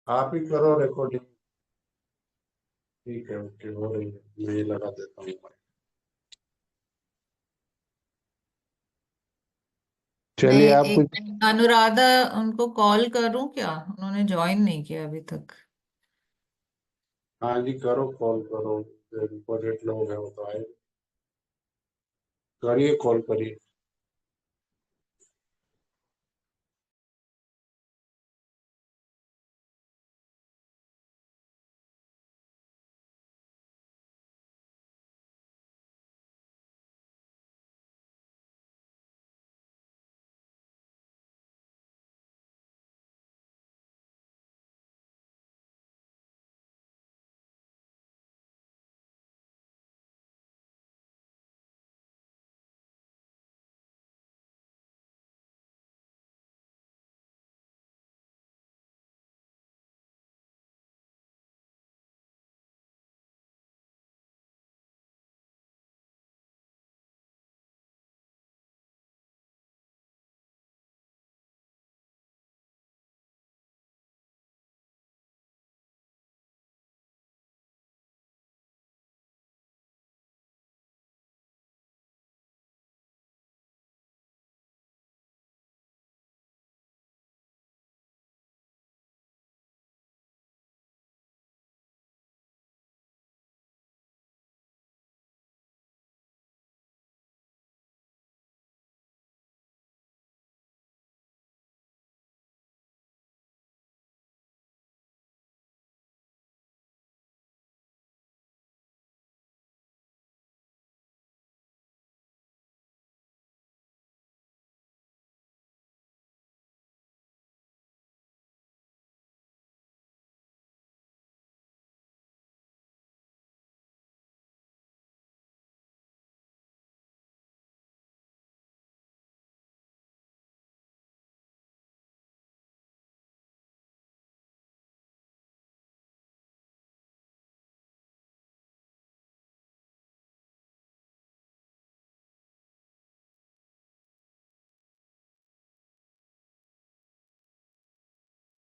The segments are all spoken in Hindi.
आप ही करो रिकॉर्डिंग। ठीक है, ओके, हो रही है, मैं ये लगा देता हूँ। मैं चलिए आप एक कुछ। मिनट, अनुराधा उनको कॉल करूं क्या? उन्होंने ज्वाइन नहीं किया अभी तक। हाँ जी, करो, कॉल करो। इम्पोर्टेंट लोग हैं वो तो आए। करिए, कॉल करिए।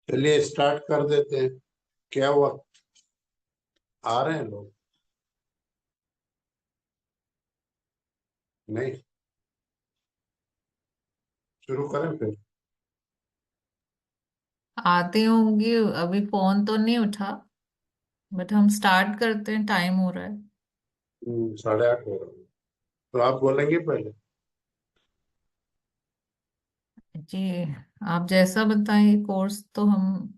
चलिए स्टार्ट कर देते हैं। क्या हुआ? आ रहे हैं लोग? नहीं? शुरू करें फिर? आते होंगे। अभी फोन तो नहीं उठा, बट हम स्टार्ट करते हैं, टाइम हो रहा है। 8:30 हो रहे हैं। तो आप बोलेंगे पहले? जी, आप जैसा बताएं कोर्स तो हम।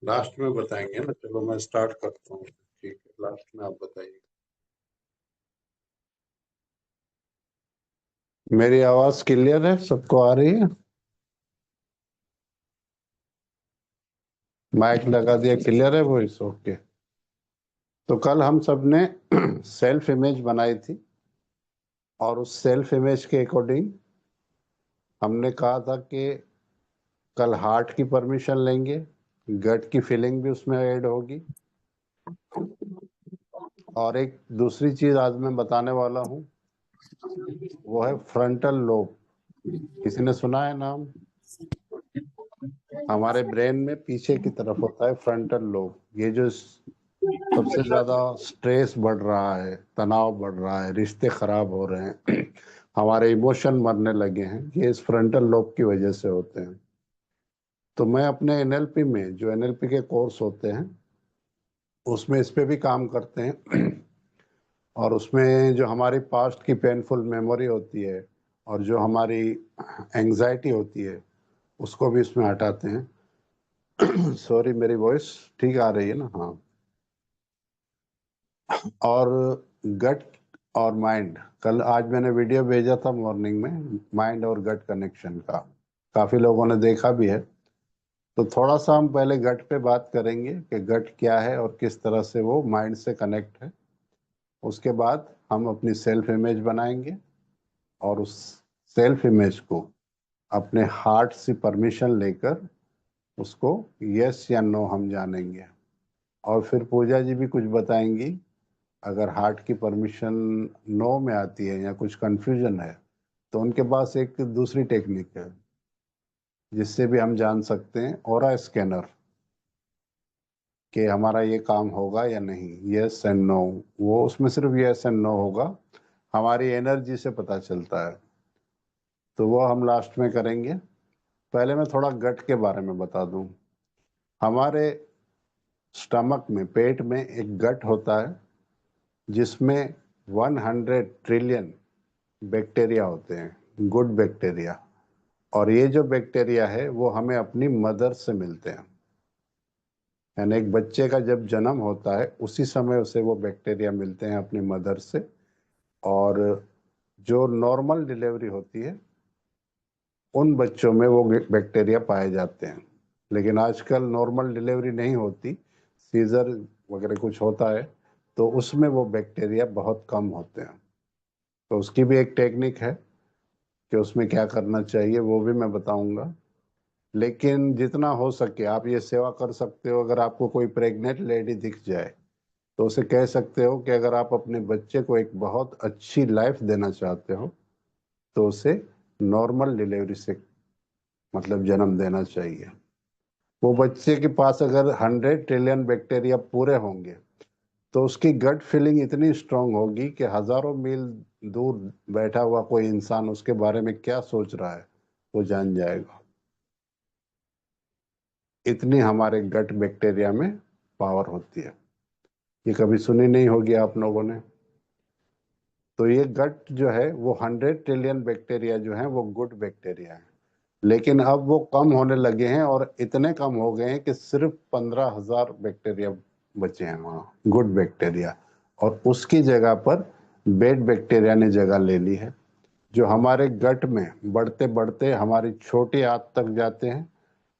लास्ट में बताएंगे ना, चलो मैं स्टार्ट करता हूँ। ठीक है, लास्ट में आप बताइए। मेरी आवाज क्लियर है? सबको आ रही है? माइक लगा दिया, क्लियर है वॉइस? ओके। तो कल हम सब ने सेल्फ इमेज बनाई थी, और उस सेल्फ इमेज के अकॉर्डिंग हमने कहा था कि कल हार्ट की परमिशन लेंगे, गट की फीलिंग भी उसमें ऐड होगी, और एक दूसरी चीज आज मैं बताने वाला हूँ, वो है फ्रंटल लोब। किसी ने सुना है नाम? हमारे ब्रेन में पीछे की तरफ होता है फ्रंटल लोब। ये जो सबसे ज्यादा स्ट्रेस बढ़ रहा है, तनाव बढ़ रहा है, रिश्ते खराब हो रहे हैं, हमारे इमोशन मरने लगे हैं, ये इस फ्रंटल लोब की वजह से होते हैं। तो मैं अपने एनएलपी में, जो एनएलपी के कोर्स होते हैं, उसमें इस पे भी काम करते हैं। और उसमें जो हमारी पास्ट की पेनफुल मेमोरी होती है, और जो हमारी एंजाइटी होती है, उसको भी इसमें हटाते हैं। सॉरी, मेरी वॉइस ठीक आ रही है ना? हाँ। और गट और माइंड, कल आज मैंने वीडियो भेजा था मॉर्निंग में, माइंड और गट कनेक्शन का, काफी लोगों ने देखा भी है। तो थोड़ा सा हम पहले गट पे बात करेंगे कि गट क्या है और किस तरह से वो माइंड से कनेक्ट है। उसके बाद हम अपनी सेल्फ इमेज बनाएंगे, और उस सेल्फ इमेज को अपने हार्ट से परमिशन लेकर उसको यस या नो हम जानेंगे। और फिर पूजा जी भी कुछ बताएंगी। अगर हार्ट की परमिशन नो में आती है या कुछ कंफ्यूजन है, तो उनके पास एक दूसरी टेक्निक है जिससे भी हम जान सकते हैं, ऑरा स्कैनर। कि हमारा ये काम होगा या नहीं, यस एंड नो। वो उसमें सिर्फ यस एंड नो होगा, हमारी एनर्जी से पता चलता है। तो वो हम लास्ट में करेंगे। पहले मैं थोड़ा गट के बारे में बता दूं। हमारे स्टमक में, पेट में एक गट होता है जिसमें 100 ट्रिलियन बैक्टीरिया होते हैं, गुड बैक्टीरिया। और ये जो बैक्टीरिया है वो हमें अपनी मदर से मिलते हैं। यानी एक बच्चे का जब जन्म होता है उसी समय उसे वो बैक्टीरिया मिलते हैं अपनी मदर से। और जो नॉर्मल डिलीवरी होती है उन बच्चों में वो बैक्टीरिया पाए जाते हैं। लेकिन आजकल नॉर्मल डिलीवरी नहीं होती, सीजर वगैरह कुछ होता है, तो उसमें वो बैक्टीरिया बहुत कम होते हैं। तो उसकी भी एक टेक्निक है कि उसमें क्या करना चाहिए, वो भी मैं बताऊंगा। लेकिन जितना हो सके आप ये सेवा कर सकते हो। अगर आपको कोई प्रेग्नेंट लेडी दिख जाए तो उसे कह सकते हो कि अगर आप अपने बच्चे को एक बहुत अच्छी लाइफ देना चाहते हो तो उसे नॉर्मल डिलीवरी से मतलब जन्म देना चाहिए। वो बच्चे के पास अगर 100 ट्रिलियन बैक्टीरिया पूरे होंगे तो उसकी गट फीलिंग इतनी स्ट्रांग होगी कि हजारों मील दूर बैठा हुआ कोई इंसान उसके बारे में क्या सोच रहा है वो जान जाएगा। इतनी हमारे गट बैक्टीरिया में पावर होती है। ये कभी सुनी नहीं होगी आप लोगों ने। तो ये गट जो है वो 100 ट्रिलियन बैक्टीरिया जो है वो गुड बैक्टीरिया है। लेकिन अब वो कम होने लगे हैं और इतने कम हो गए हैं कि सिर्फ 15,000 बैक्टीरिया बचे हैं वहाँ, गुड बैक्टीरिया। और उसकी जगह पर बेड बैक्टीरिया ने जगह ले ली है, जो हमारे गट में बढ़ते बढ़ते हमारी छोटी आंत तक जाते हैं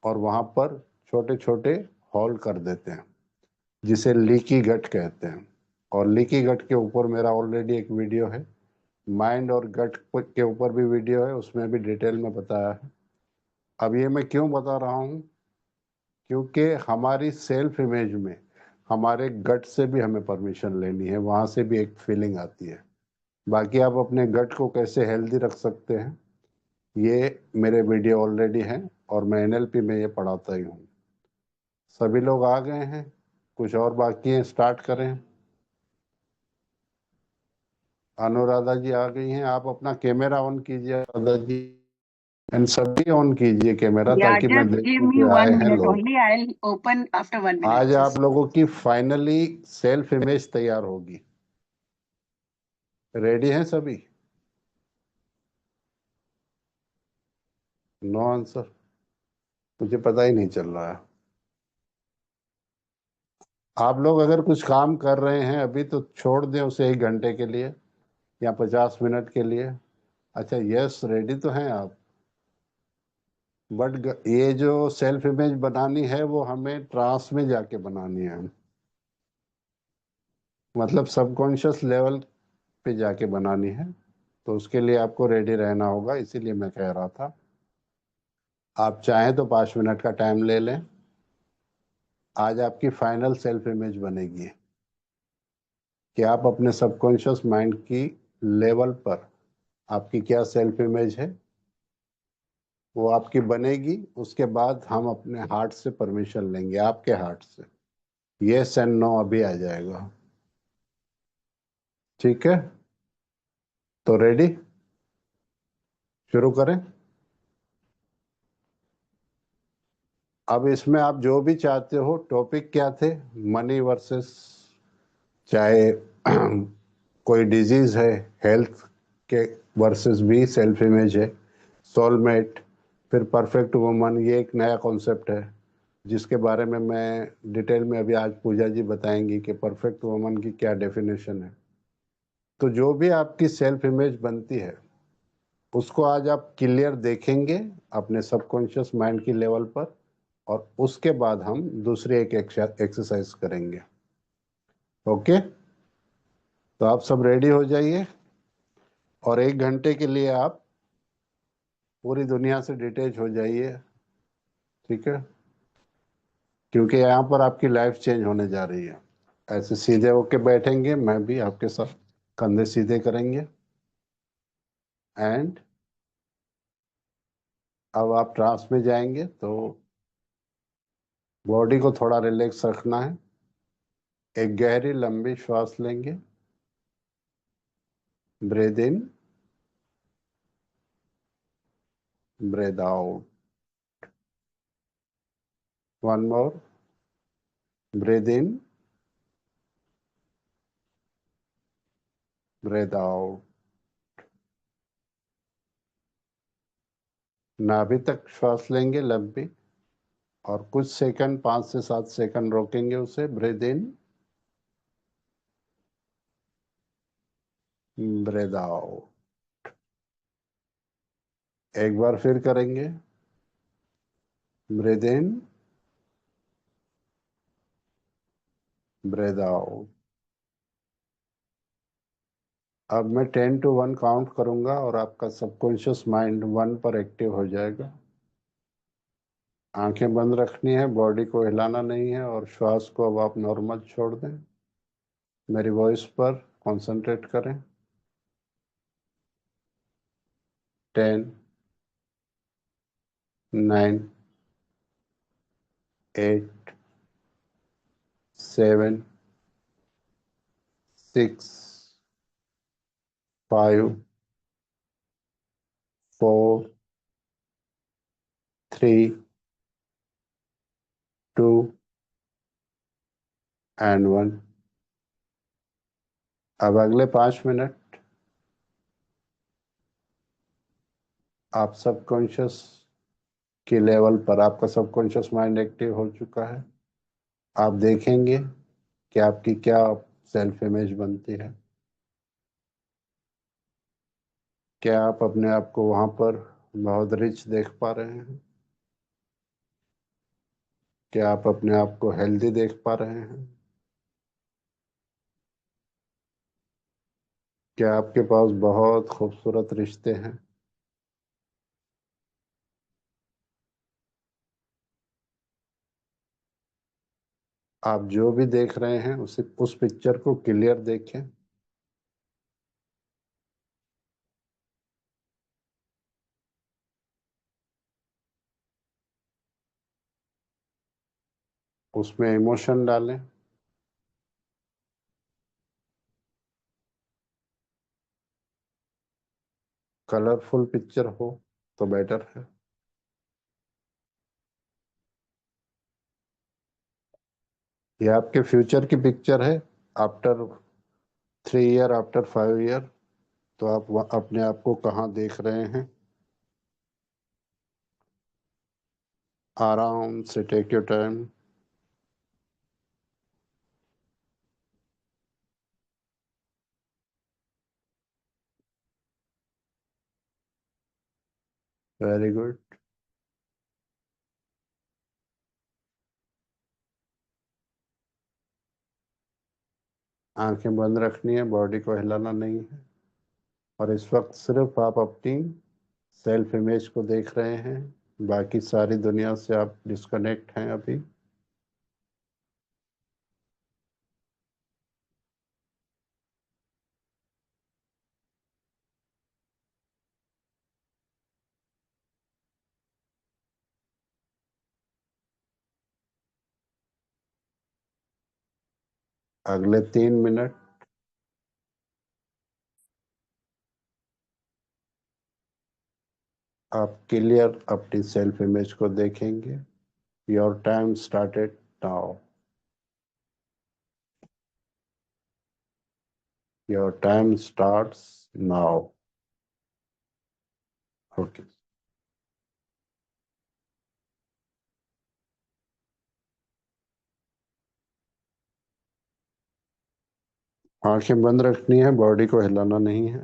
और वहाँ पर छोटे छोटे हॉल कर देते हैं, जिसे लीकी गट कहते हैं। और लीकी गट के ऊपर मेरा ऑलरेडी एक वीडियो है, माइंड और गट के ऊपर भी वीडियो है, उसमें भी डिटेल में बताया है। अब ये मैं क्यों बता रहा हूँ, क्योंकि हमारी सेल्फ इमेज में हमारे गट से भी हमें परमिशन लेनी है, वहाँ से भी एक फीलिंग आती है। बाकी आप अपने गट को कैसे हेल्दी रख सकते हैं ये मेरे वीडियो ऑलरेडी हैं और मैं एनएलपी में ये पढ़ाता ही हूँ। सभी लोग आ गए हैं, कुछ और बाकी है, स्टार्ट करें। अनुराधा जी आ गई हैं, आप अपना कैमरा ऑन कीजिए अनुराधा जी। एंड सभी ऑन कीजिए कैमरा Yeah, ताकि मैं just give देखूं me कि आए one हैं minute लोग। only. I'll open after 1 minute. आज आप Just लोगों की फाइनली सेल्फ इमेज तैयार होगी। रेडी हैं सभी? नो आंसर, मुझे पता ही नहीं चल रहा है। आप लोग अगर कुछ काम कर रहे हैं अभी तो छोड़ दें उसे 1 घंटे के लिए या 50 मिनट के लिए। अच्छा यस, रेडी तो हैं आप। बट ये जो सेल्फ इमेज बनानी है वो हमें ट्रांस में जाके बनानी है, मतलब सबकॉन्शियस लेवल पे जाके बनानी है। तो उसके लिए आपको रेडी रहना होगा, इसीलिए मैं कह रहा था। आप चाहें तो 5 मिनट का टाइम ले लें। आज आपकी फाइनल सेल्फ इमेज बनेगी कि आप अपने सबकॉन्शियस माइंड की लेवल पर आपकी क्या सेल्फ इमेज है, वो आपकी बनेगी। उसके बाद हम अपने हार्ट से परमिशन लेंगे, आपके हार्ट से। यस एंड नो अभी आ जाएगा, ठीक है? तो रेडी, शुरू करें। अब इसमें आप जो भी चाहते हो, टॉपिक क्या थे, मनी वर्सेस, चाहे कोई डिजीज है, हेल्थ के वर्सेस भी सेल्फ इमेज है, सोलमेट, फिर परफेक्ट वुमन, ये एक नया कॉन्सेप्ट है जिसके बारे में मैं डिटेल में अभी आज पूजा जी बताएंगी कि परफेक्ट वुमन की क्या डेफिनेशन है। तो जो भी आपकी सेल्फ इमेज बनती है उसको आज आप क्लियर देखेंगे अपने सबकॉन्शियस माइंड की लेवल पर, और उसके बाद हम दूसरी एक एक्सरसाइज करेंगे। ओके, तो आप सब रेडी हो जाइए और 1 घंटे के लिए आप पूरी दुनिया से डिटैच हो जाइए, ठीक है? क्योंकि यहाँ पर आपकी लाइफ चेंज होने जा रही है। ऐसे सीधे होके बैठेंगे, मैं भी आपके साथ कंधे सीधे करेंगे। एंड अब आप ट्रांस में जाएंगे तो बॉडी को थोड़ा रिलैक्स रखना है। एक गहरी लंबी श्वास लेंगे, breathe in, breathe out. One more, breathe in, breathe out. नाभि तक श्वास लेंगे लंबी, और कुछ सेकंड, 5 से 7 सेकंड रोकेंगे उसे। Breathe in, breathe out. एक बार फिर करेंगे। Breathe in, breathe out. अब मैं 10 to 1 काउंट करूंगा और आपका सबकॉन्शियस माइंड 1 पर एक्टिव हो जाएगा। आंखें बंद रखनी है, बॉडी को हिलाना नहीं है, और श्वास को अब आप नॉर्मल छोड़ दें। मेरी वॉइस पर कंसंट्रेट करें। 10, 9, 8, 7, 6, 5, 4, 3, 2 and 1। अब अगले 5 मिनट आप सबकॉन्शियस की लेवल पर, आपका सबकॉन्शियस माइंड एक्टिव हो चुका है। आप देखेंगे कि आपकी क्या सेल्फ इमेज बनती है। क्या आप अपने आप को वहां पर बहुत रिच देख पा रहे हैं? क्या आप अपने आप को हेल्दी देख पा रहे हैं? क्या आपके पास बहुत खूबसूरत रिश्ते हैं? आप जो भी देख रहे हैं उस पिक्चर को क्लियर देखें। उसमें इमोशन डालें। कलरफुल पिक्चर हो तो बेटर है। ये आपके फ्यूचर की पिक्चर है। आफ्टर 3 ईयर, आफ्टर 5 ईयर, तो आप अपने आप को कहाँ देख रहे हैं? आराम से take your time. Very good. आंखें बंद रखनी है, बॉडी को हिलाना नहीं है, और इस वक्त सिर्फ आप अपनी सेल्फ इमेज को देख रहे हैं। बाकी सारी दुनिया से आप डिस्कनेक्ट हैं अभी। अगले 3 मिनट आप क्लियर अपनी सेल्फ इमेज को देखेंगे। Your time started now. Your time starts now. Okay. आंखें बंद रखनी है, बॉडी को हिलाना नहीं है।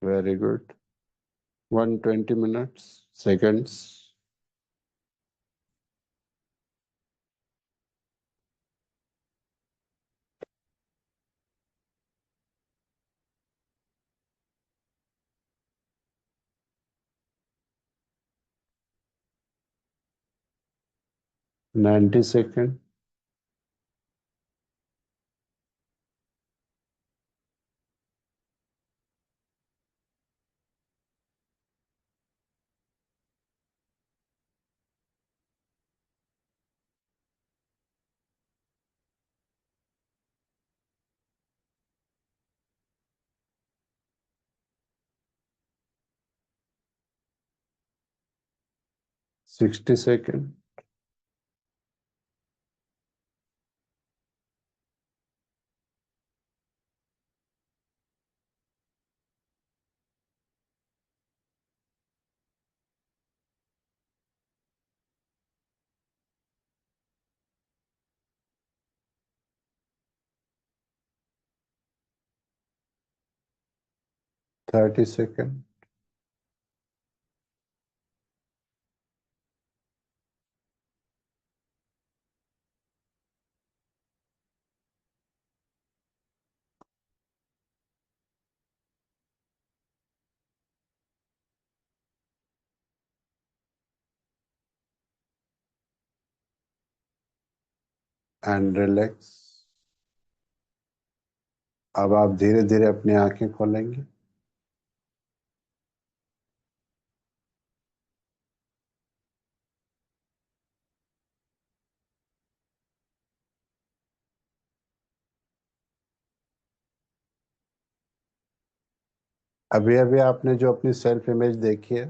Very good. 120 minutes, seconds. 90 second. Sixty second. Thirty second. And relax. अब आप धीरे धीरे अपनी आंखें खोलेंगे. अभी अभी आपने जो अपनी सेल्फ इमेज देखी है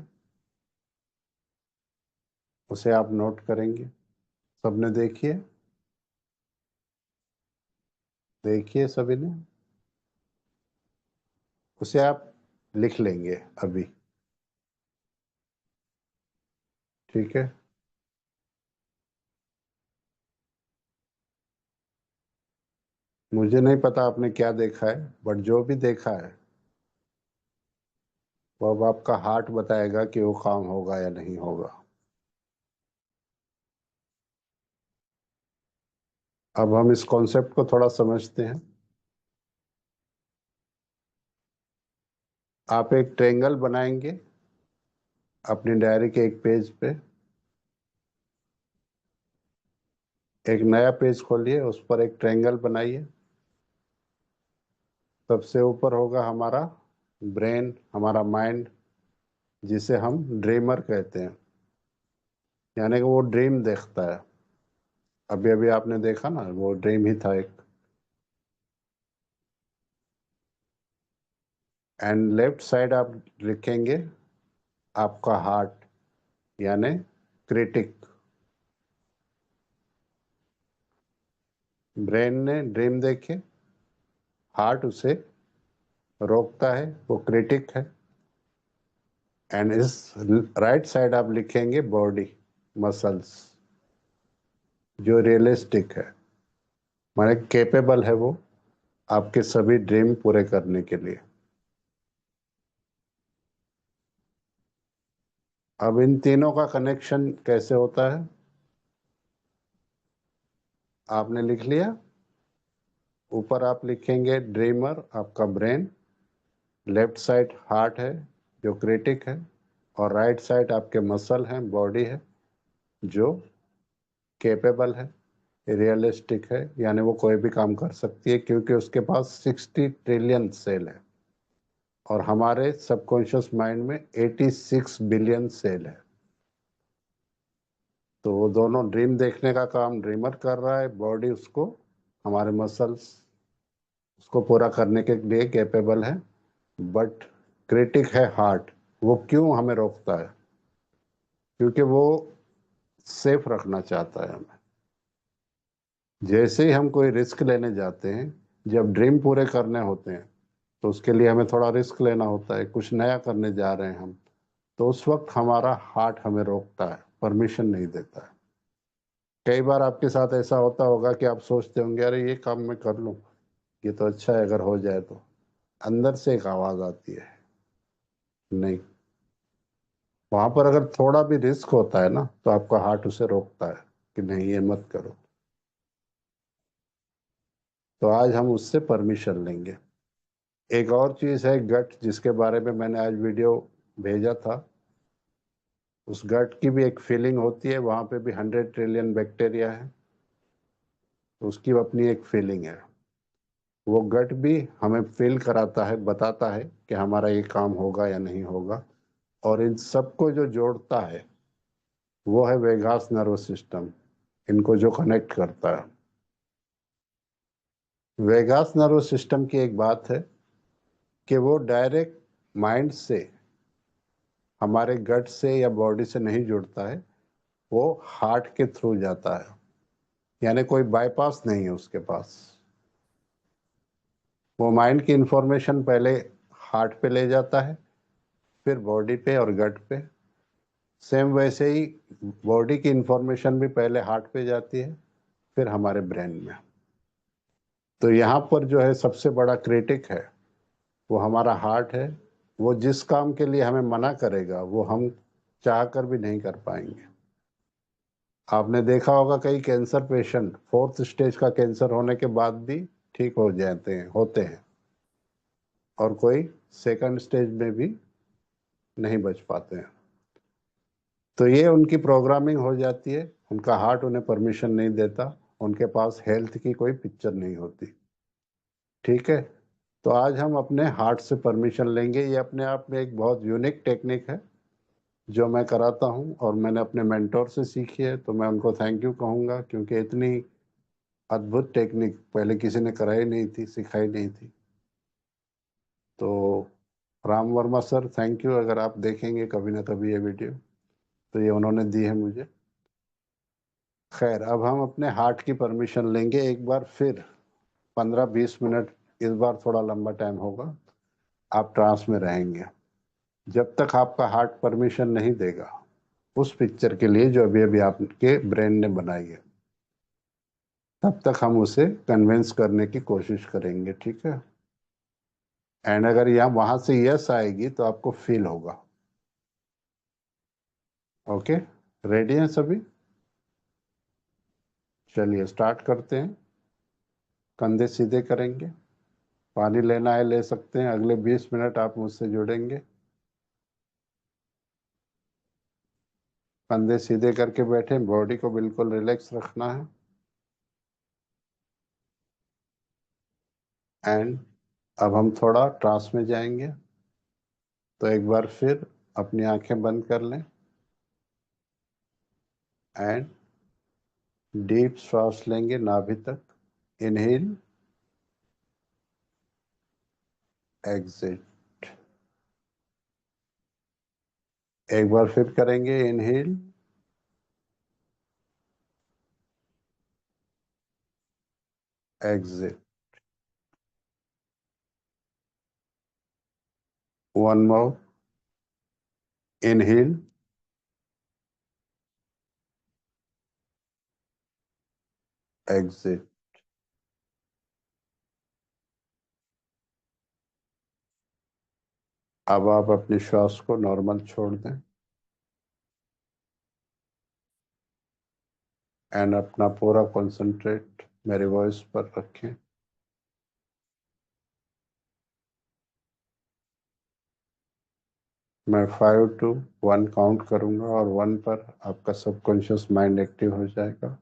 उसे आप नोट करेंगे. सबने देखी है? देखी है सभी ने? उसे आप लिख लेंगे अभी. ठीक है. मुझे नहीं पता आपने क्या देखा है, बट जो भी देखा है वो अब आपका हार्ट बताएगा कि वो काम होगा या नहीं होगा. अब हम इस कॉन्सेप्ट को थोड़ा समझते हैं. आप एक ट्रायंगल बनाएंगे अपनी डायरी के एक पेज पे. एक नया पेज खोलिए, उस पर एक ट्रायंगल बनाइए. सबसे ऊपर होगा हमारा ब्रेन, हमारा माइंड, जिसे हम ड्रीमर कहते हैं. यानी कि वो ड्रीम देखता है. अभी अभी आपने देखा ना, वो ड्रीम ही था एक. एंड लेफ्ट साइड आप लिखेंगे आपका हार्ट, यानी क्रिटिक. ब्रेन ने ड्रीम देखे, हार्ट उसे रोकता है, वो क्रिटिक है. एंड इस राइट साइड आप लिखेंगे बॉडी, मसल्स, जो रियलिस्टिक है, माने केपेबल है वो आपके सभी ड्रीम पूरे करने के लिए. अब इन तीनों का कनेक्शन कैसे होता है आपने लिख लिया. ऊपर आप लिखेंगे ड्रीमर, आपका ब्रेन. लेफ्ट साइड हार्ट है जो क्रिटिक है. और राइट साइड आपके मसल हैं, बॉडी है, जो केपेबल है, रियलिस्टिक है, यानी वो कोई भी काम कर सकती है क्योंकि उसके पास 60 ट्रिलियन सेल है. और हमारे सबकॉन्शियस माइंड में 86 बिलियन सेल है. तो वो दोनों ड्रीम देखने का काम ड्रीमर कर रहा है, बॉडी उसको, हमारे मसल्स उसको पूरा करने के लिए कैपेबल है. बट क्रिटिक है हार्ट. वो क्यों हमें रोकता है? क्योंकि वो सेफ रखना चाहता है हमें. जैसे ही हम कोई रिस्क लेने जाते हैं, जब ड्रीम पूरे करने होते हैं, तो उसके लिए हमें थोड़ा रिस्क लेना होता है, कुछ नया करने जा रहे हैं हम, तो उस वक्त हमारा हार्ट हमें रोकता है, परमिशन नहीं देता है. कई बार आपके साथ ऐसा होता होगा कि आप सोचते होंगे अरे ये काम मैं कर लूँ, ये तो अच्छा है, अगर हो जाए तो. अंदर से एक आवाज आती है नहीं. वहां पर अगर थोड़ा भी रिस्क होता है ना, तो आपका हार्ट उसे रोकता है कि नहीं, ये मत करो. तो आज हम उससे परमिशन लेंगे. एक और चीज है गट, जिसके बारे में मैंने आज वीडियो भेजा था. उस गट की भी एक फीलिंग होती है, वहां पे भी 100 ट्रिलियन बैक्टीरिया है, तो उसकी अपनी एक फीलिंग है। वो गट भी हमें फील कराता है, बताता है कि हमारा ये काम होगा या नहीं होगा। और इन सबको जो जोड़ता है वो है वेगास नर्व सिस्टम, इनको जो कनेक्ट करता है। वेगास नर्व सिस्टम की एक बात है कि वो डायरेक्ट माइंड से, हमारे गट से या बॉडी से नहीं जुड़ता है, वो हार्ट के थ्रू जाता है, यानी कोई बाईपास नहीं है उसके पास। वो माइंड की इंफॉर्मेशन पहले हार्ट पे ले जाता है, फिर बॉडी पे और गट पे। सेम वैसे ही बॉडी की इंफॉर्मेशन भी पहले हार्ट पे जाती है, फिर हमारे ब्रेन में। तो यहाँ पर जो है सबसे बड़ा क्रिटिक है वो हमारा हार्ट है। वो जिस काम के लिए हमें मना करेगा वो हम चाह कर भी नहीं कर पाएंगे। आपने देखा होगा कई कैंसर पेशेंट 4th स्टेज का कैंसर होने के बाद भी ठीक हो जाते हैं, होते हैं, और कोई 2nd स्टेज में भी नहीं बच पाते हैं। तो ये उनकी प्रोग्रामिंग हो जाती है, उनका हार्ट उन्हें परमिशन नहीं देता, उनके पास हेल्थ की कोई पिक्चर नहीं होती। ठीक है, तो आज हम अपने हार्ट से परमिशन लेंगे। ये अपने आप में एक बहुत यूनिक टेक्निक है जो मैं कराता हूँ, और मैंने अपने मेंटोर से सीखी है, तो मैं उनको थैंक यू कहूँगा, क्योंकि इतनी अद्भुत टेक्निक पहले किसी ने कराई नहीं थी, सिखाई नहीं थी। तो Ram Verma sir, thank you. अगर आप देखेंगे कभी ना कभी ये वीडियो, तो ये उन्होंने दी है मुझे। खैर, अब हम अपने हार्ट की परमिशन लेंगे एक बार फिर, 15-20 मिनट। इस बार थोड़ा लंबा टाइम होगा, आप ट्रांस में रहेंगे जब तक आपका हार्ट परमिशन नहीं देगा उस पिक्चर के लिए जो अभी अभी आपके ब्रेन ने बनाई है। तब तक हम उसे कन्विंस करने की कोशिश करेंगे, ठीक है। एंड अगर यहाँ वहां से यस आएगी तो आपको फील होगा। ओके, रेडी हैं सभी? चलिए स्टार्ट करते हैं। कंधे सीधे करेंगे, पानी लेना है ले सकते हैं। अगले 20 मिनट आप मुझसे जुड़ेंगे। कंधे सीधे करके बैठे, बॉडी को बिल्कुल रिलैक्स रखना है। एंड अब हम थोड़ा ट्रांस में जाएंगे, तो एक बार फिर अपनी आंखें बंद कर लें एंड डीप श्वास लेंगे नाभि तक। Inhale, exit. एक बार फिर करेंगे, inhale, exit. One more, inhale, exit. अब आप अपनी श्वास को नॉर्मल छोड़ दें एंड अपना पूरा कंसंट्रेट मेरे वॉइस पर रखें। मैं 5 to 1 काउंट करूंगा, और 1 पर आपका सबकॉन्शियस माइंड एक्टिव हो जाएगा।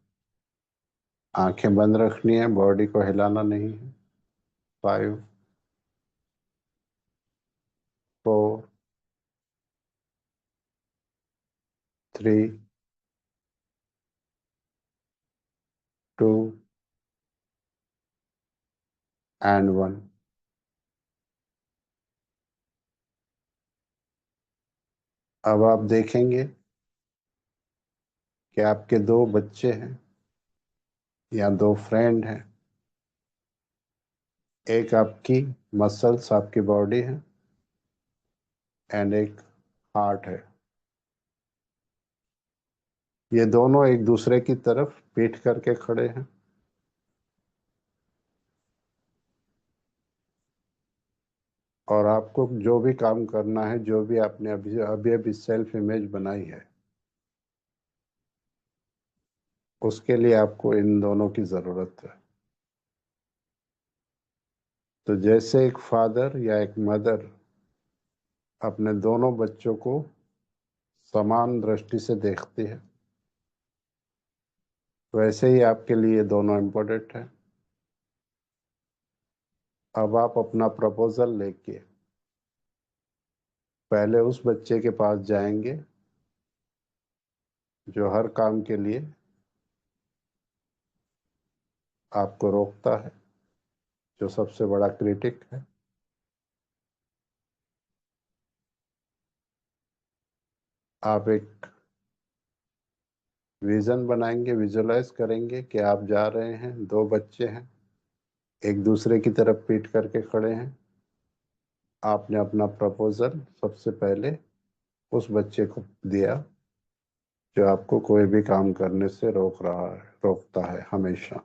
आंखें बंद रखनी है, बॉडी को हिलाना नहीं है। 5, 4, 3, 2 एंड 1। अब आप देखेंगे कि आपके 2 बच्चे हैं या 2 फ्रेंड हैं। एक आपकी मसल्स, आपकी बॉडी है, एंड एक हार्ट है। ये दोनों एक दूसरे की तरफ पीठ करके खड़े हैं। और आपको जो भी काम करना है, जो भी आपने अभी अभी अभी सेल्फ इमेज बनाई है, उसके लिए आपको इन दोनों की ज़रूरत है। तो जैसे एक फादर या एक मदर अपने दोनों बच्चों को समान दृष्टि से देखती है, वैसे ही आपके लिए दोनों इम्पोर्टेंट है। अब आप अपना प्रपोजल लेके पहले उस बच्चे के पास जाएंगे जो हर काम के लिए आपको रोकता है, जो सबसे बड़ा क्रिटिक है। आप एक विजन बनाएंगे, विजुलाइज करेंगे कि आप जा रहे हैं, दो बच्चे हैं, एक दूसरे की तरफ पीठ करके खड़े हैं। आपने अपना प्रपोजल सबसे पहले उस बच्चे को दिया जो आपको कोई भी काम करने से रोकता है हमेशा।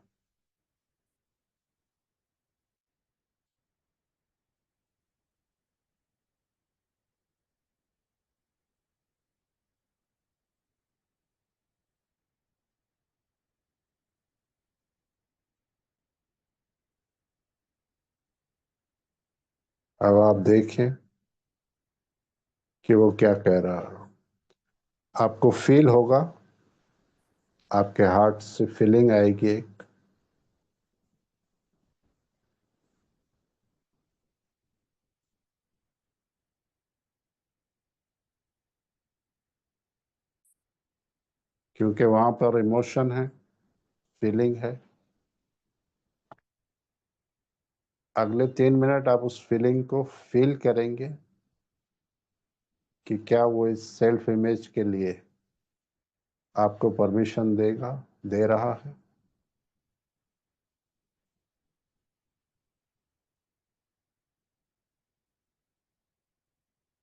अब आप देखें कि वो क्या कह रहा है। आपको फील होगा, आपके हार्ट से फीलिंग आएगी एक, क्योंकि वहां पर इमोशन है, फीलिंग है। अगले 3 मिनट आप उस फीलिंग को फील करेंगे कि क्या वो इस सेल्फ इमेज के लिए आपको परमिशन दे रहा है।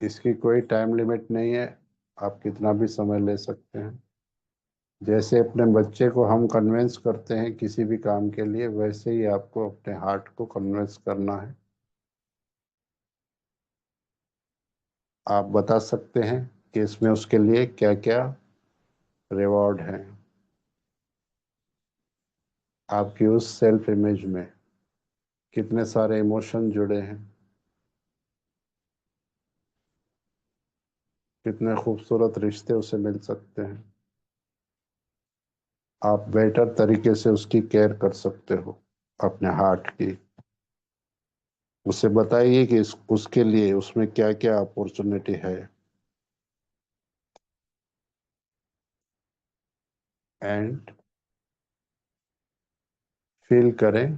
इसकी कोई टाइम लिमिट नहीं है, आप कितना भी समय ले सकते हैं। जैसे अपने बच्चे को हम कन्विंस करते हैं किसी भी काम के लिए, वैसे ही आपको अपने हार्ट को कन्विंस करना है। आप बता सकते हैं कि इसमें उसके लिए क्या क्या रिवॉर्ड हैं, आपकी उस सेल्फ इमेज में कितने सारे इमोशन जुड़े हैं, कितने खूबसूरत रिश्ते उसे मिल सकते हैं। आप बेटर तरीके से उसकी केयर कर सकते हो अपने हार्ट की। उसे बताइए कि उसके लिए उसमें क्या क्या अपॉर्चुनिटी है, एंड फील करें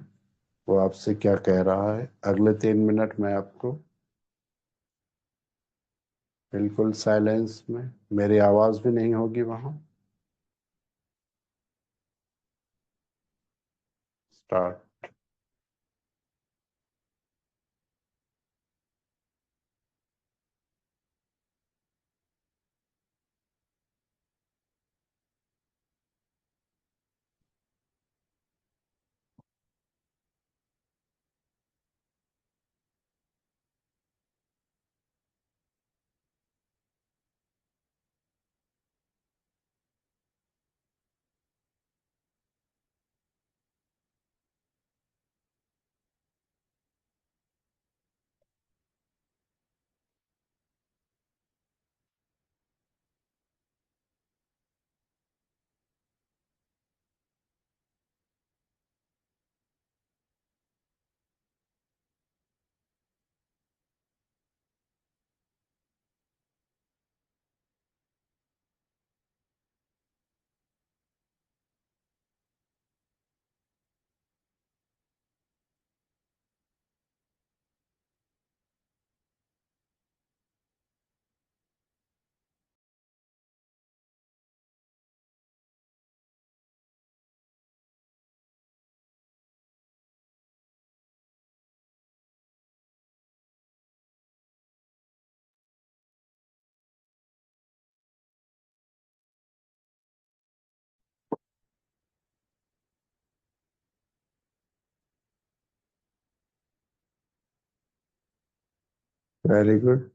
वो आपसे क्या कह रहा है। अगले 3 मिनट में आपको बिल्कुल साइलेंस में, मेरी आवाज भी नहीं होगी वहां। स्टार्ट। Very good.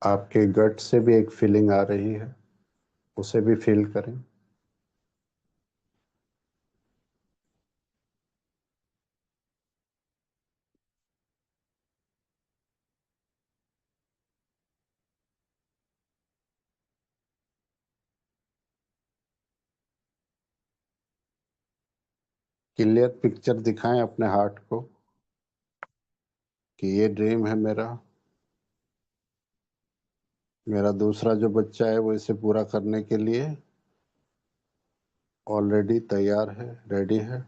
आपके गट से भी एक फीलिंग आ रही है, उसे भी फील करें। क्लियर पिक्चर दिखाएं अपने हार्ट को कि ये ड्रीम है मेरा, मेरा दूसरा जो बच्चा है वो इसे पूरा करने के लिए ऑलरेडी तैयार है, रेडी है।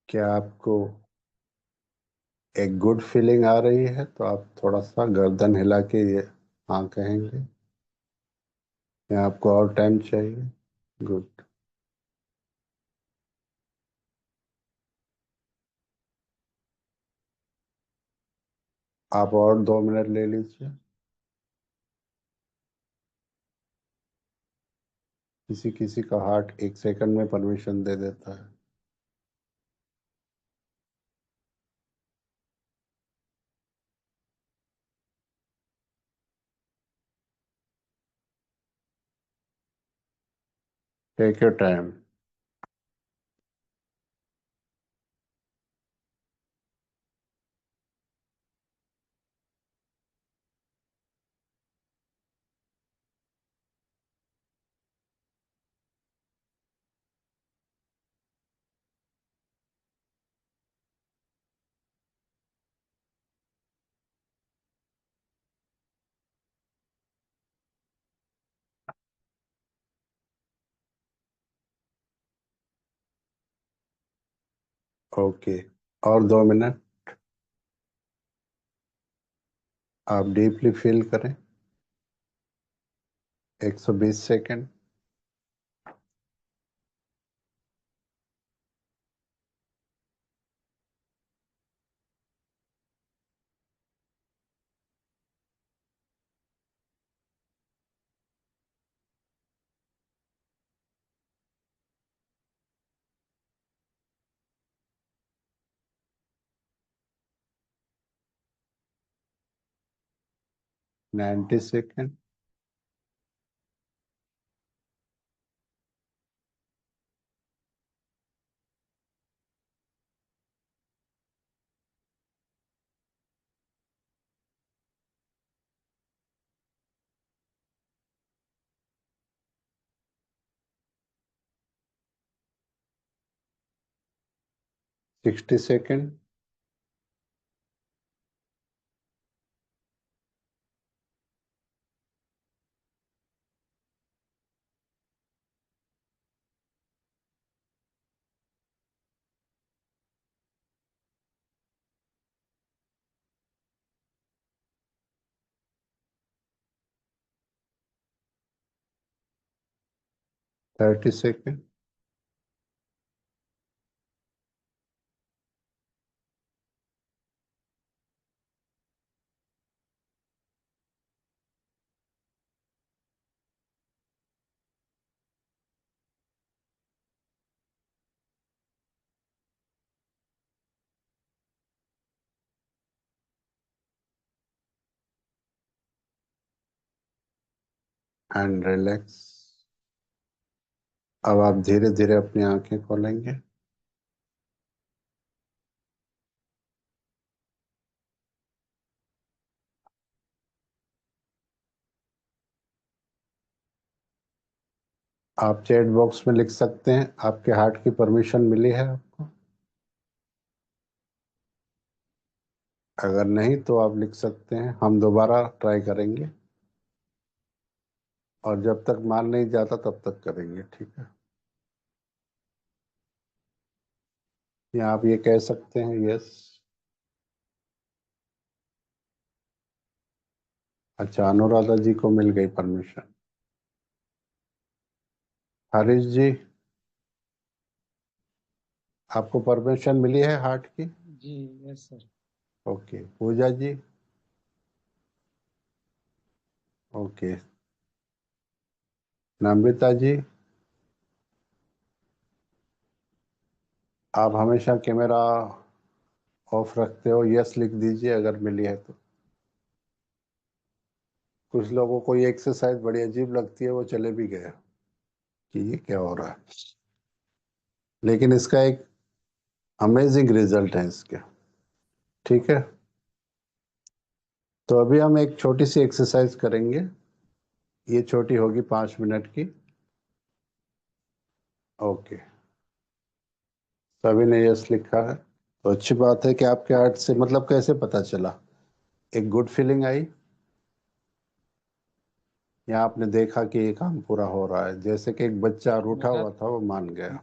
क्या आपको एक गुड फीलिंग आ रही है तो आप थोड़ा सा गर्दन हिला के ये हाँ कहेंगे, या आपको और टाइम चाहिए? गुड। आप और 2 मिनट ले लीजिए। किसी किसी का हार्ट 1 सेकंड में परमिशन दे देता है। Take your time. ओके, और 2 मिनट। आप डीपली फील करें। 120 second. 90 second. 60 second. 30 second. And relax. अब आप धीरे धीरे अपनी आंखें खोलेंगे। आप चैट बॉक्स में लिख सकते हैं आपके हार्ट की परमिशन मिली है आपको। अगर नहीं तो आप लिख सकते हैं हम दोबारा ट्राई करेंगे, और जब तक मान नहीं जाता तब तक करेंगे, ठीक है? या आप ये कह सकते हैं यस। अच्छा, अनुराधा जी को मिल गई परमिशन। हरीश जी, आपको परमिशन मिली है हार्ट की? जी यस सर। ओके। पूजा जी? ओके। नम्रता जी? आप हमेशा कैमरा ऑफ रखते हो, यस लिख दीजिए अगर मिली है तो। कुछ लोगों को ये एक्सरसाइज बड़ी अजीब लगती है, वो चले भी गए कि ये क्या हो रहा है, लेकिन इसका एक अमेजिंग रिजल्ट है इसके। ठीक है, तो अभी हम एक छोटी सी एक्सरसाइज करेंगे। ये छोटी होगी 5 मिनट की। ओके, सभी ने यस लिखा है, तो अच्छी बात है कि आपके आर्ट से मतलब कैसे पता चला, एक गुड फीलिंग आई या आपने देखा कि ये काम पूरा हो रहा है, जैसे कि एक बच्चा रूठा मेरा हुआ था वो मान गया।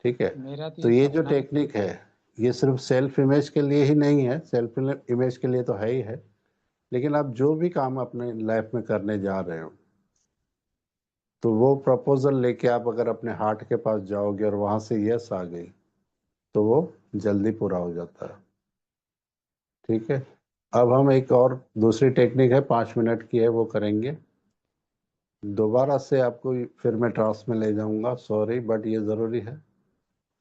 ठीक है, मेरा तो तो ये ये जो सपना टेक्निक है ये सिर्फ सेल्फ इमेज के लिए ही नहीं है, सेल्फ इमेज के लिए तो है ही है, लेकिन आप जो भी काम अपने लाइफ में करने जा रहे हो, तो वो प्रपोजल लेके आप अगर अपने हार्ट के पास जाओगे और वहां से यस आ गई, तो वो जल्दी पूरा हो जाता है। ठीक है, अब हम एक और दूसरी टेक्निक है 5 मिनट की है, वो करेंगे। दोबारा से आपको फिर मैं ट्रांस में ले जाऊंगा, सॉरी, बट ये ज़रूरी है।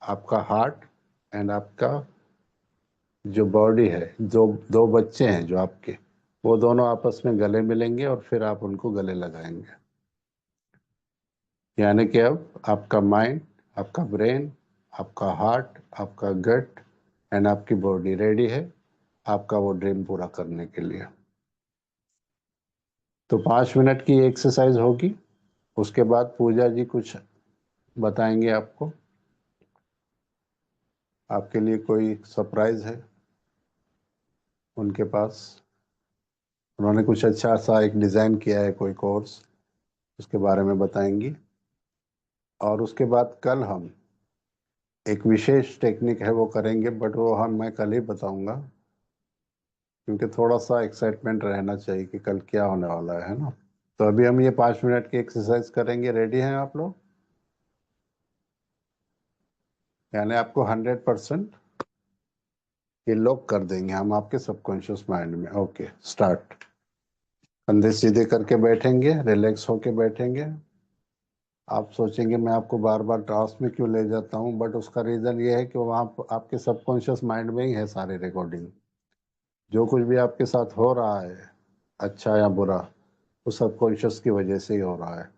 आपका हार्ट एंड आपका जो बॉडी है, जो दो बच्चे हैं जो आपके, वो दोनों आपस में गले मिलेंगे और फिर आप उनको गले लगाएंगे। यानी कि अब आपका माइंड, आपका ब्रेन, आपका हार्ट, आपका गट एंड आपकी बॉडी रेडी है आपका वो ड्रीम पूरा करने के लिए। तो 5 मिनट की एक्सरसाइज होगी, उसके बाद पूजा जी कुछ बताएंगे आपको, आपके लिए कोई सरप्राइज है उनके पास। उन्होंने कुछ अच्छा सा एक डिज़ाइन किया है, कोई कोर्स, उसके बारे में बताएंगी। और उसके बाद कल हम एक विशेष टेक्निक है वो करेंगे, बट वो हम मैं कल ही बताऊंगा, क्योंकि थोड़ा सा एक्साइटमेंट रहना चाहिए कि कल क्या होने वाला है ना। तो अभी हम ये 5 मिनट की एक्सरसाइज करेंगे। रेडी हैं आप लोग? यानी आपको 100% ये लॉक कर देंगे हम आपके सबकॉन्शियस माइंड में। Okay, start. कंधे सीधे करके बैठेंगे, रिलैक्स होके बैठेंगे। आप सोचेंगे मैं आपको बार बार ट्रांस में क्यों ले जाता हूँ, बट उसका रीज़न ये है कि वहाँ आपके सबकॉन्शियस माइंड में ही है सारी रिकॉर्डिंग। जो कुछ भी आपके साथ हो रहा है, अच्छा या बुरा, वो सबकॉन्शियस की वजह से ही हो रहा है।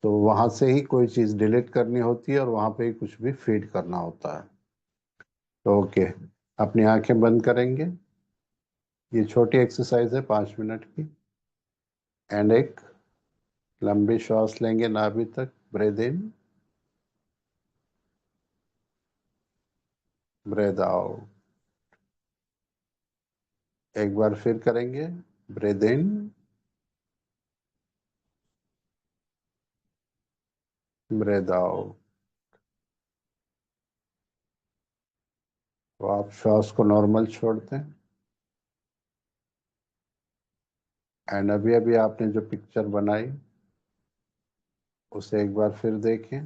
तो वहाँ से ही कोई चीज़ डिलीट करनी होती है और वहाँ पे ही कुछ भी फीड करना होता है। तो ओके, अपनी आंखें बंद करेंगे। ये छोटी एक्सरसाइज है 5 मिनट की। एंड एक लंबी श्वास लेंगे नाभि तक, ब्रेद इन, ब्रेद आउट। एक बार फिर करेंगे, ब्रेद इन, ब्रेद आउट। तो आप श्वास को नॉर्मल छोड़ते हैं। एंड अभी अभी आपने जो पिक्चर बनाई उसे एक बार फिर देखें।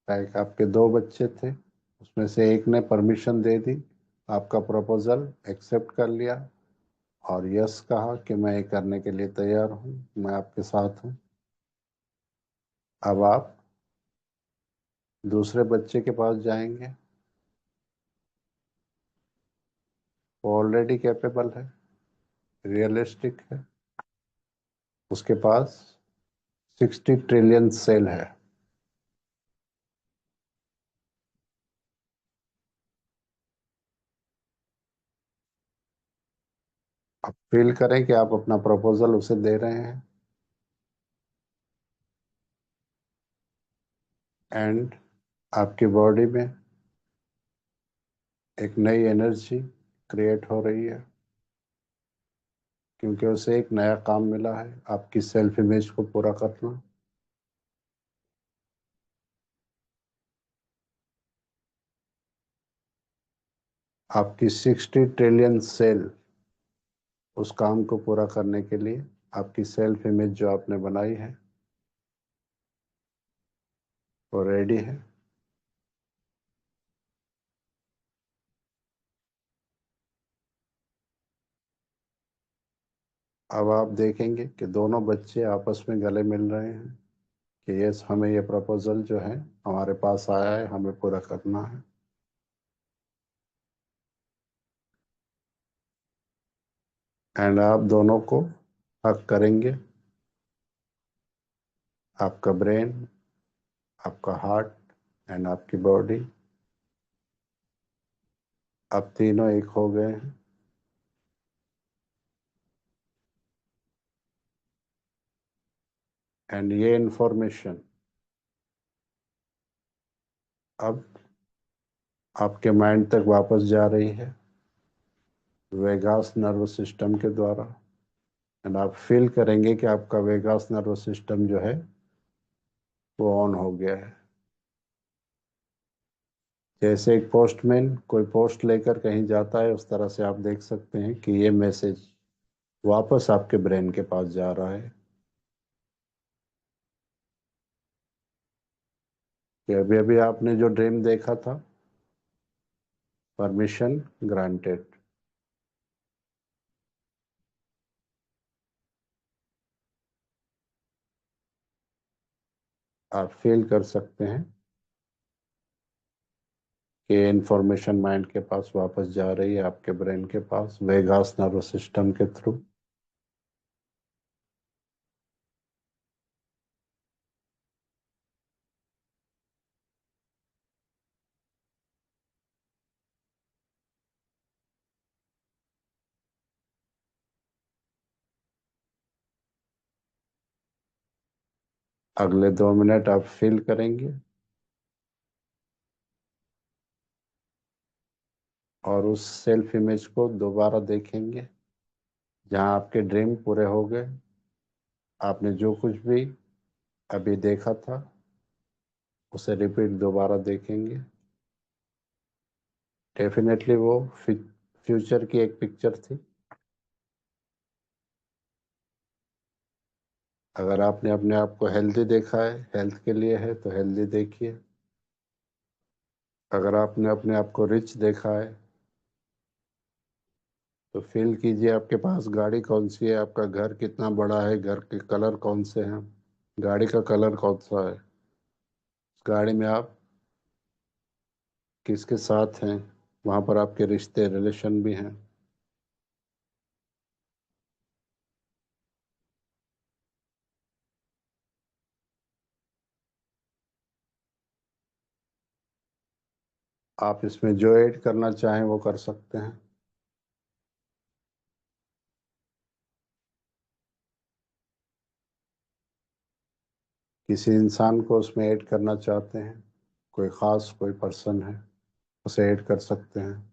लाइक आपके दो बच्चे थे, उसमें से एक ने परमिशन दे दी, आपका प्रपोजल एक्सेप्ट कर लिया और यस कहा कि मैं ये करने के लिए तैयार हूँ, मैं आपके साथ हूँ। अब आप दूसरे बच्चे के पास जाएंगे, वो ऑलरेडी कैपेबल है, रियलिस्टिक है, उसके पास 60 ट्रिलियन सेल है। आप फील करें कि आप अपना प्रपोजल उसे दे रहे हैं। एंड आपकी बॉडी में एक नई एनर्जी क्रिएट हो रही है, क्योंकि उसे एक नया काम मिला है, आपकी सेल्फ इमेज को पूरा करना। आपकी 60 ट्रिलियन सेल उस काम को पूरा करने के लिए, आपकी सेल्फ इमेज जो आपने बनाई है वो रेडी है। अब आप देखेंगे कि दोनों बच्चे आपस में गले मिल रहे हैं कि यस, हमें ये प्रपोजल जो है हमारे पास आया है, हमें पूरा करना है। एंड आप दोनों को हक करेंगे, आपका ब्रेन, आपका हार्ट एंड आपकी बॉडी। अब तीनों एक हो गए हैं। एंड ये इंफॉर्मेशन अब आपके माइंड तक वापस जा रही है वेगास नर्व सिस्टम के द्वारा। एंड आप फील करेंगे कि आपका वेगास नर्व सिस्टम जो है वो ऑन हो गया है। जैसे एक पोस्टमैन कोई पोस्ट लेकर कहीं जाता है, उस तरह से आप देख सकते हैं कि ये मैसेज वापस आपके ब्रेन के पास जा रहा है कि अभी अभी आपने जो ड्रीम देखा था, परमिशन ग्रांटेड। आप फील कर सकते हैं कि इंफॉर्मेशन माइंड के पास वापस जा रही है, आपके ब्रेन के पास वेगास नर्व सिस्टम के थ्रू। अगले 2 मिनट आप फील करेंगे और उस सेल्फ इमेज को दोबारा देखेंगे जहां आपके ड्रीम पूरे हो गए। आपने जो कुछ भी अभी देखा था उसे रिपीट दोबारा देखेंगे। डेफिनेटली वो फ्यूचर की एक पिक्चर थी। अगर आपने अपने आप को हेल्दी देखा है, हेल्थ के लिए है, तो हेल्दी देखिए। अगर आपने अपने आप को रिच देखा है तो फील कीजिए आपके पास गाड़ी कौन सी है, आपका घर कितना बड़ा है, घर के कलर कौन से हैं, गाड़ी का कलर कौन सा है, गाड़ी में आप किसके साथ हैं, वहाँ पर आपके रिश्ते रिलेशन भी हैं। आप इसमें जो ऐड करना चाहें वो कर सकते हैं। किसी इंसान को उसमें ऐड करना चाहते हैं, कोई ख़ास कोई पर्सन है, उसे ऐड कर सकते हैं।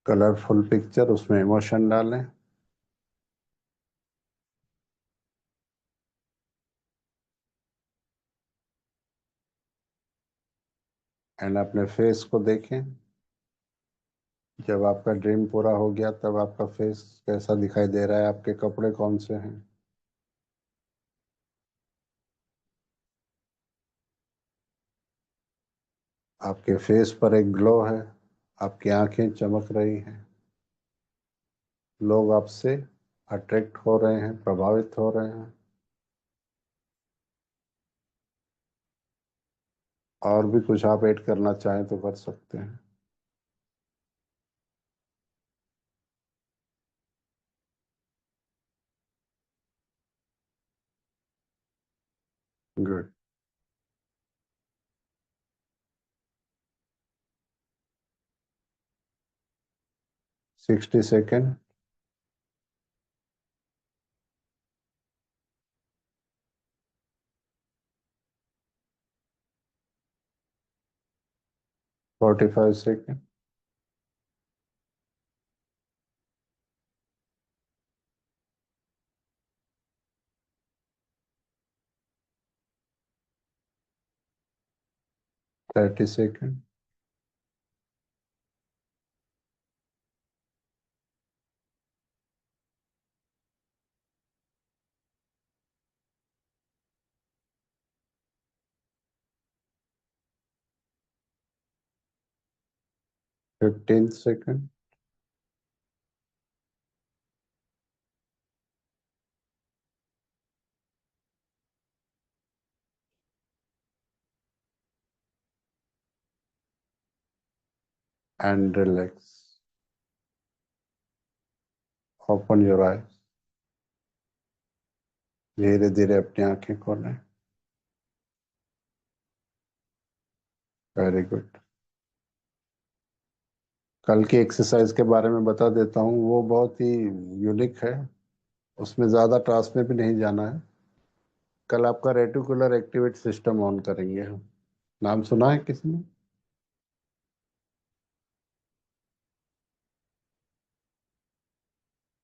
कलरफुल पिक्चर, उसमें इमोशन डालें। एंड अपने फेस को देखें। जब आपका ड्रीम पूरा हो गया तब आपका फेस कैसा दिखाई दे रहा है, आपके कपड़े कौन से हैं। आपके फेस पर एक ग्लो है, आपकी आंखें चमक रही हैं, लोग आपसे अट्रैक्ट हो रहे हैं, प्रभावित हो रहे हैं। और भी कुछ आप ऐड करना चाहें तो कर सकते हैं। Good. 60 second. 45 second. 30 second. 15 second. and relax. Open your eyes. धीरे धीरे अपनी आंखें खोलें. Very good. कल की एक्सरसाइज के बारे में बता देता हूँ. वो बहुत ही यूनिक है. उसमें ज़्यादा टास्क में भी नहीं जाना है. कल आपका रेटिकुलर एक्टिवेट सिस्टम ऑन करेंगे हम. नाम सुना है किसी ने?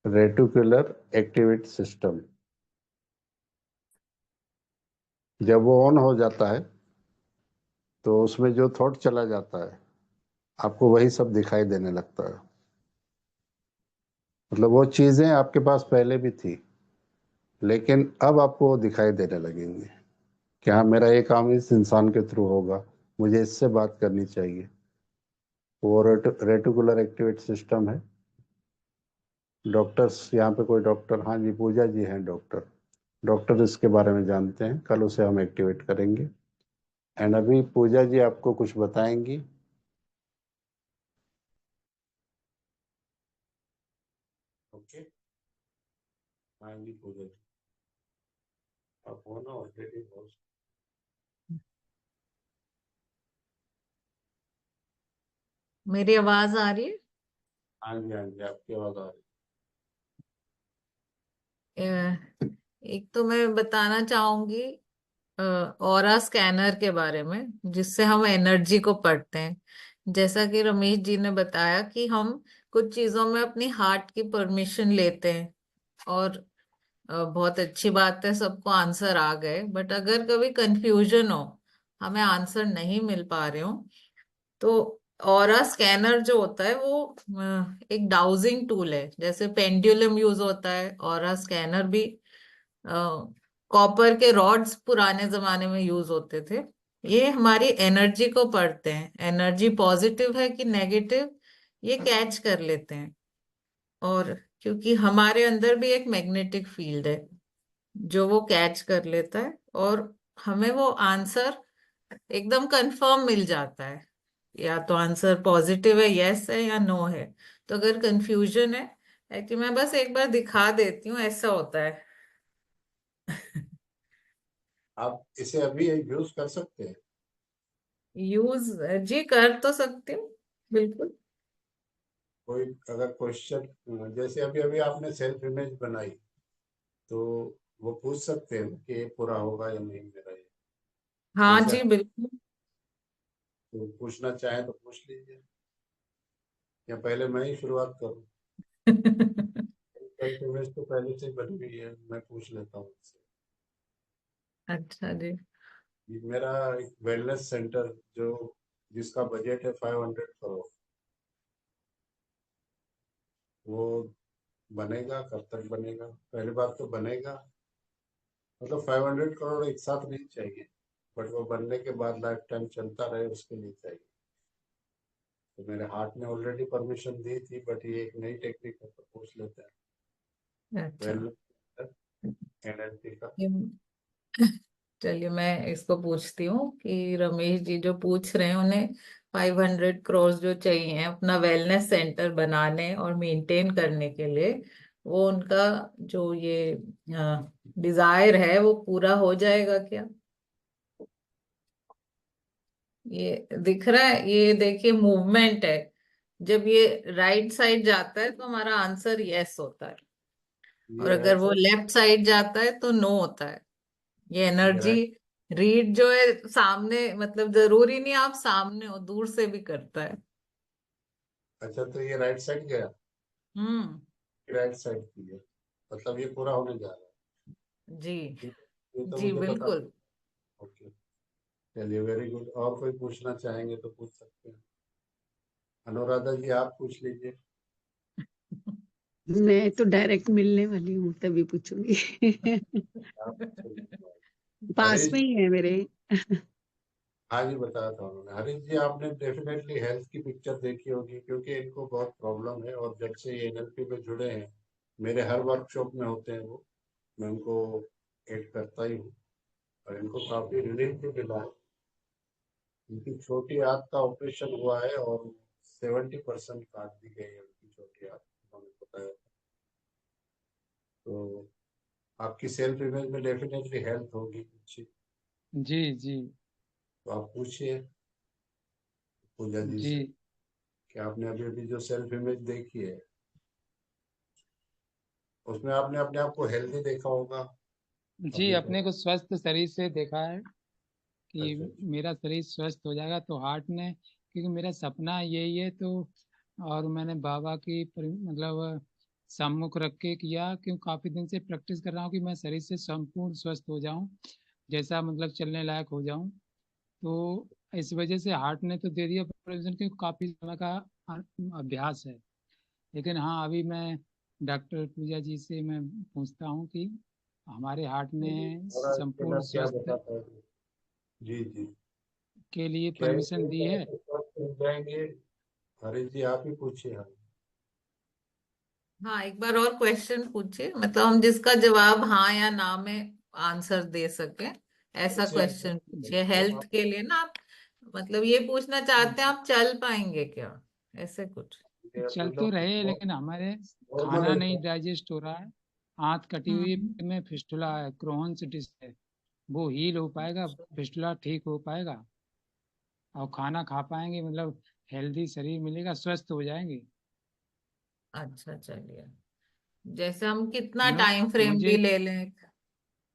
Reticular activate system. जब वो ऑन हो जाता है तो उसमें जो थॉट चला जाता है आपको वही सब दिखाई देने लगता है. मतलब वो चीजें आपके पास पहले भी थी लेकिन अब आपको वो दिखाई देने लगेंगी कि हाँ, मेरा ये काम इस इंसान के थ्रू होगा, मुझे इससे बात करनी चाहिए. वो रेटिकुलर एक्टिवेट सिस्टम है. डॉक्टर्स यहाँ पे कोई डॉक्टर? हाँ जी, पूजा जी हैं डॉक्टर. डॉक्टर इसके बारे में जानते हैं. कल उसे हम एक्टिवेट करेंगे. एंड अभी पूजा जी आपको कुछ बताएंगी. ओके. हाँ जी पूजा जी, आप हो ना ऑलरेडी होस्ट. मेरी आवाज आ रही है? हाँ जी, हाँ जी, आपकी आवाज आ रही एक तो मैं बताना चाहूंगी ऑरा स्कैनर के बारे में, जिससे हम एनर्जी को पढ़ते हैं. जैसा कि रमेश जी ने बताया कि हम कुछ चीजों में अपनी हार्ट की परमिशन लेते हैं, और बहुत अच्छी बात है, सबको आंसर आ गए. बट अगर कभी कंफ्यूजन हो, हमें आंसर नहीं मिल पा रहे हो, तो ऑरा स्कैनर जो होता है वो एक डाउजिंग टूल है. जैसे पेंडुलम यूज होता है, ऑरा स्कैनर भी. कॉपर के रॉड्स पुराने जमाने में यूज होते थे. ये हमारी एनर्जी को पढ़ते हैं. एनर्जी पॉजिटिव है कि नेगेटिव, ये कैच कर लेते हैं. और क्योंकि हमारे अंदर भी एक मैग्नेटिक फील्ड है जो वो कैच कर लेता है, और हमें वो आंसर एकदम कंफर्म मिल जाता है. या तो आंसर पॉजिटिव है, यस है, या नो है. तो अगर कंफ्यूजन है कि मैं बस एक बार दिखा देती हूँ, ऐसा होता है. आप इसे अभी यूज कर सकते हैं. यूज जी कर तो सकती हूँ, बिल्कुल. कोई अगर क्वेश्चन, जैसे अभी अभी आपने सेल्फ इमेज बनाई तो वो पूछ सकते हैं कि ये पूरा होगा या नहीं मेरा ये. हाँ जैसे जी, आप बिल्कुल. तो पूछना चाहें तो पूछ लीजिए, या पहले मैं ही शुरुआत करूं. सेल्फ इमेज तो पहले से ही बनी हुई है, मैं पूछ लेता हूँ उससे. अच्छा जी. ये मेरा एक वेलनेस सेंटर जो जिसका बजट है 500 करोड़, वो बनेगा कब तक बनेगा? पहली बात तो बनेगा, मतलब 500 करोड़ एक साथ नहीं चाहिए, बट वो बनने के बाद लाइफ टाइम चलता रहे उसके लिए चाहिए. तो मेरे हार्ट ने ऑलरेडी परमिशन दी थी, बट ये एक नई टेक्निक है तो पूछ लेते हैं. अच्छा. वेलनेस एनर्जी का. ये- चलिए मैं इसको पूछती हूँ कि रमेश जी जो पूछ रहे हैं, उन्हें 500 करोड़ जो चाहिए अपना वेलनेस सेंटर बनाने और मेंटेन करने के लिए, वो उनका जो ये डिजायर है वो पूरा हो जाएगा क्या? ये दिख रहा है, ये देखिए मूवमेंट है. जब ये राइट साइड जाता है तो हमारा आंसर यस होता है, और ये अगर है वो सर. लेफ्ट साइड जाता है तो नो होता है. ये ये एनर्जी राइट. रीड जो है सामने, मतलब जरूरी नहीं आप सामने हो, दूर से भी करता है. अच्छा, तो ये राइट साइड गया. हम्म. राइट साइड की है, मतलब ये पूरा होने जा रहा जी. है. ये तो जी मुझे पता. बिल्कुल. ओके. चलिए, वेरी गुड. और कोई पूछना चाहेंगे तो पूछ सकते हैं. अनुराधा जी आप पूछ लीजिए. मैं तो डायरेक्ट मिलने वाली हूँ तभी पूछूंगी. आप पूछिए. पास हरीश. में ही है मेरे. हाँ जी, बताया था उन्होंने. हरीश जी, आपने डेफिनेटली हेल्थ की पिक्चर देखी होगी क्योंकि इनको बहुत प्रॉब्लम है, और जब से ये एनएलपी में जुड़े हैं, मेरे हर वर्कशॉप में होते हैं वो, मैं उनको एड करता ही हूँ, और इनको काफी रिलीफ भी मिला है. उनकी छोटी आंत का ऑपरेशन हुआ है और 70% काट दी गई है उनकी चोटियां, उन्होंने बताया। तो आपकी सेल्फ इमेज में डेफिनेटली हेल्प होगी अच्छी। जी जी तो आप पूछिए पूजा जी जी से कि आपने अभी अभी जो सेल्फ इमेज देखी है उसमें आपने अपने आप को हेल्दी देखा होगा जी। अभी अपने तो। को स्वस्थ शरीर से देखा है कि अच्छा अच्छा। मेरा शरीर स्वस्थ हो जाएगा, तो हार्ट ने, क्योंकि मेरा सपना यही है, तो और मैंने बाबा की मतलब सम्मुख रख के किया, क्यों काफी दिन से प्रैक्टिस कर रहा हूँ कि मैं शरीर से संपूर्ण स्वस्थ हो जाऊं, जैसा मतलब चलने लायक हो जाऊं। तो इस वजह से हार्ट ने तो दे दिया परमिशन, क्योंकि काफी समय का अभ्यास है। लेकिन हाँ, अभी मैं डॉक्टर पूजा जी से मैं पूछता हूँ कि हमारे हार्ट ने और इसके संपूर्ण बाद क्या स्वस्थ बताता है? जी जी। के लिए क्या परमिशन दी है। स्वस्थ हो जाएंगे? हरीश जी आप ही पूछिए। हम हाँ, एक बार और क्वेश्चन पूछिए, मतलब हम जिसका जवाब हाँ या ना में आंसर दे सके, ऐसा पूछिए आप क्वेश्चन पूछिए। हेल्थ आप के लिए ना आप, मतलब ये पूछना चाहते हैं आप चल पाएंगे क्या, ऐसे कुछ? चल तो रहे, लेकिन हमारे नॉर्मल खाना एज नहीं है। डाइजेस्ट हो रहा है। आंत कटी हुई हम्म। है, में फिस्टुला है, क्रोहन्स डिस है। वो हील हो पाएगा, फिस्टुला ठीक हो पाएगा, और खाना खा पाएंगे, मतलब हेल्दी शरीर मिलेगा, स्वस्थ हो जाएंगे। अच्छा, चलिए। जैसे हम कितना मतलब टाइम फ्रेम भी मुझे ले लें।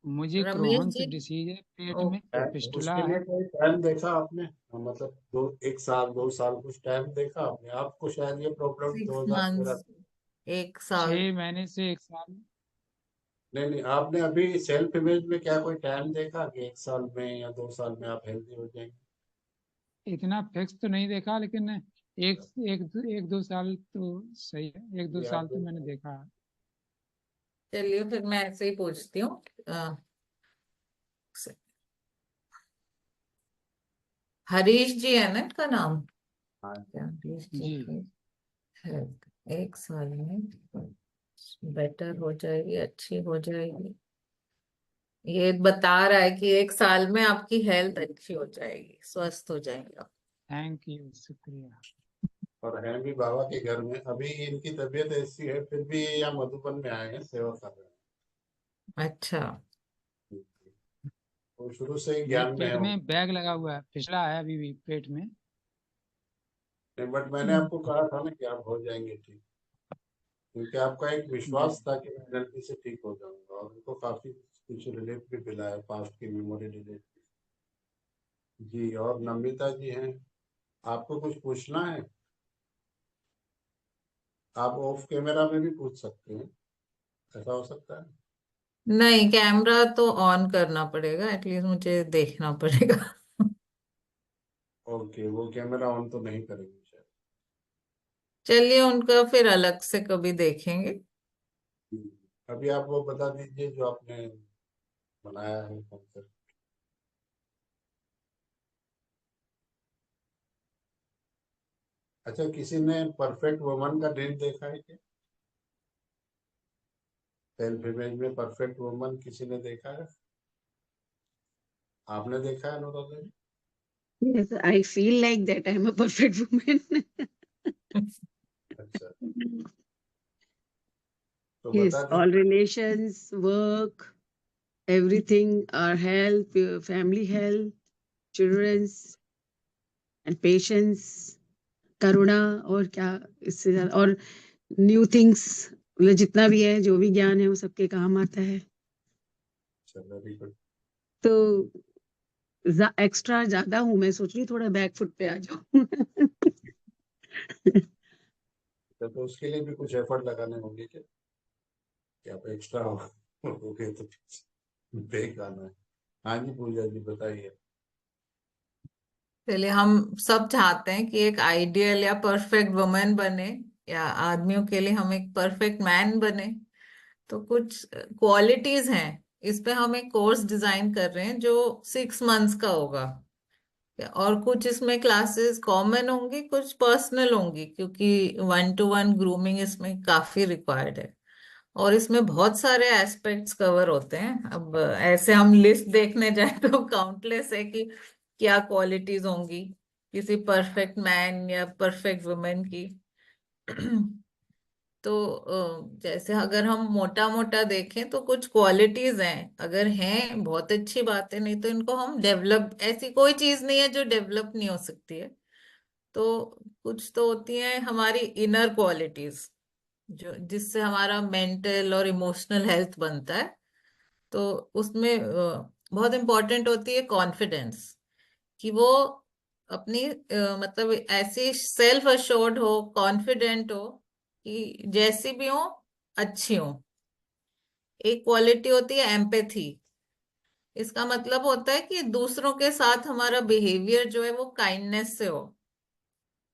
मुझे रमेश क्रोहन्स जी। डिसीज है, पेट में ओके। फिस्टुला उसके लिए है। कोई टाइम देखा आपने? मतलब 1 साल 2 साल कुछ टाइम देखा आपने? आपको शायद ये प्रॉब्लम 2013। 6 मंथ्स, 1 साल। 6 महीने से 1 साल। नहीं नहीं, आपने अभी सेल्फ इमेज में क्या कोई टाइम देखा कि 1 साल में या 2 साल में आप हेल्दी हो जाएंगे? इतना फिक्स तो नहीं देखा, लेकिन एक एक दो साल तो सही है, एक दो ये साल आप तो मैंने देखा है। चलिए फिर मैं ऐसे ही पूछती हूँ। हरीश जी है ना इनका नाम? हाँ क्या हरीश जी जी की हेल्थ 1 साल में बेटर हो जाएगी, अच्छी हो जाएगी? ये बता रहा है कि 1 साल में आपकी हेल्थ अच्छी हो जाएगी, स्वस्थ हो जाएगा। थैंक यू, शुक्रिया। और है भी बाबा के घर में। अभी इनकी तबीयत ऐसी है फिर भी ये यहाँ मधुबन में आए हैं, सेवा कर रहे अच्छा। हैं। वो शुरू से ही मेरे ज्ञान में है पेट उनको। में बैग लगा हुआ है, फिसला है अभी भी पेट में। नहीं, बट मैंने आपको कहा था ना कि आप हो जाएंगे ठीक, क्योंकि आपका एक जी विश्वास था कि मैं जल्दी से ठीक हो जाऊंगा, और उनको काफी कुछ रिलीफ भी मिला है, पास्ट की मेमोरी रिलीफ। जी, और नमिता जी हैं, आपको कुछ पूछना है? आप ऑफ कैमरा में भी पूछ सकते हैं, ऐसा हो सकता है। नहीं, कैमरा तो ऑन करना पड़ेगा, एटलीस्ट मुझे देखना पड़ेगा। ओके, वो कैमरा ऑन तो नहीं करेंगे शायद। चलिए, उनका फिर अलग से कभी देखेंगे। अभी आप वो बता दीजिए जो आपने बनाया है concept। अच्छा, किसी ने परफेक्ट वुमन का ड्रीम देखा है क्या? सेल्फ इमेज में परफेक्ट वुमन किसी ने देखा है? आपने देखा है अनुराधा जी? Yes, I feel like that I'm a perfect woman. अच्छा, तो बता Yes, all दीजिए। relations, work, everything, our health, family health, children's, and patience, करुणा, और क्या इससे ज्यादा, और न्यू थिंग्स, मतलब जितना भी है, जो भी ज्ञान है वो सबके काम आता है। अच्छा, वेरी गुड। तो एक्स्ट्रा ज्यादा हूँ, मैं सोच रही हूँ थोड़ा बैक फुट पे आ जाऊँ। तो उसके लिए भी कुछ एफर्ट लगाने होंगे क्या, कि आप एक्स्ट्रा हो गए तो देख आना है। हाँ जी पूजा जी बताइए। चलिए, हम सब चाहते हैं कि एक आइडियल या परफेक्ट वुमेन बने, या आदमियों के लिए हम एक परफेक्ट मैन बने। तो कुछ क्वालिटीज हैं, इस पे हम एक कोर्स डिजाइन कर रहे हैं जो 6 मंथ्स का होगा। और कुछ इसमें क्लासेस कॉमन होंगी, कुछ पर्सनल होंगी, क्योंकि 1-to-1 ग्रूमिंग इसमें काफी रिक्वायर्ड है। और इसमें बहुत सारे एस्पेक्ट्स कवर होते हैं। अब ऐसे हम लिस्ट देखने जाए तो काउंटलेस है कि क्या क्वालिटीज होंगी, किसी परफेक्ट मैन या परफेक्ट वुमेन की। तो जैसे अगर हम मोटा मोटा देखें तो कुछ क्वालिटीज हैं, अगर हैं बहुत अच्छी बात है, नहीं तो इनको हम डेवलप, ऐसी कोई चीज नहीं है जो डेवलप नहीं हो सकती है। तो कुछ तो होती हैं हमारी इनर क्वालिटीज, जो जिससे हमारा मेंटल और इमोशनल हेल्थ बनता है। तो उसमें बहुत इंपॉर्टेंट होती है कॉन्फिडेंस, कि वो अपनी मतलब ऐसी सेल्फ अश्योर्ड हो, कॉन्फिडेंट हो कि जैसी भी हो अच्छी हो। एक क्वालिटी होती है एम्पैथी। इसका मतलब होता है कि दूसरों के साथ हमारा बिहेवियर जो है वो काइंडनेस से हो।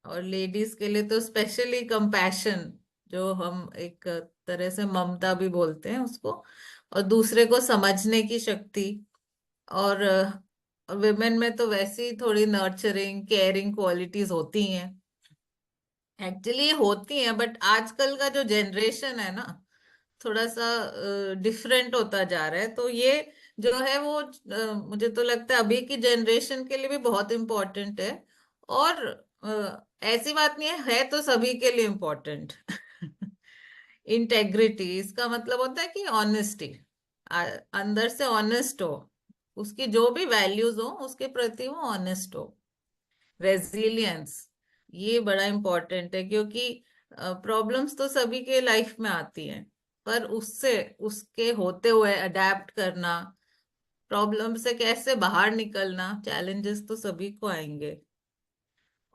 और लेडीज के लिए तो स्पेशली कंपैशन, जो हम एक तरह से ममता भी बोलते हैं उसको, और दूसरे को समझने की शक्ति। और विमेन में तो वैसे ही थोड़ी नर्चरिंग केयरिंग क्वालिटीज होती हैं, एक्चुअली ये होती हैं, बट आजकल का जो जनरेशन है ना, थोड़ा सा डिफरेंट होता जा रहा है। तो ये जो है वो मुझे तो लगता है अभी की जनरेशन के लिए भी बहुत इम्पोर्टेंट है। और ऐसी बात नहीं है तो सभी के लिए इम्पोर्टेंट। इंटेग्रिटी, इसका मतलब होता है कि ऑनेस्टी, अंदर से ऑनेस्ट हो, उसकी जो भी वैल्यूज हो उसके प्रति वो ऑनेस्ट हो। रेजिलियंस, ये बड़ा इम्पोर्टेंट है, क्योंकि प्रॉब्लम्स तो सभी के लाइफ में आती हैं, पर उससे उसके होते हुए अडेप्ट करना, प्रॉब्लम से कैसे बाहर निकलना, चैलेंजेस तो सभी को आएंगे।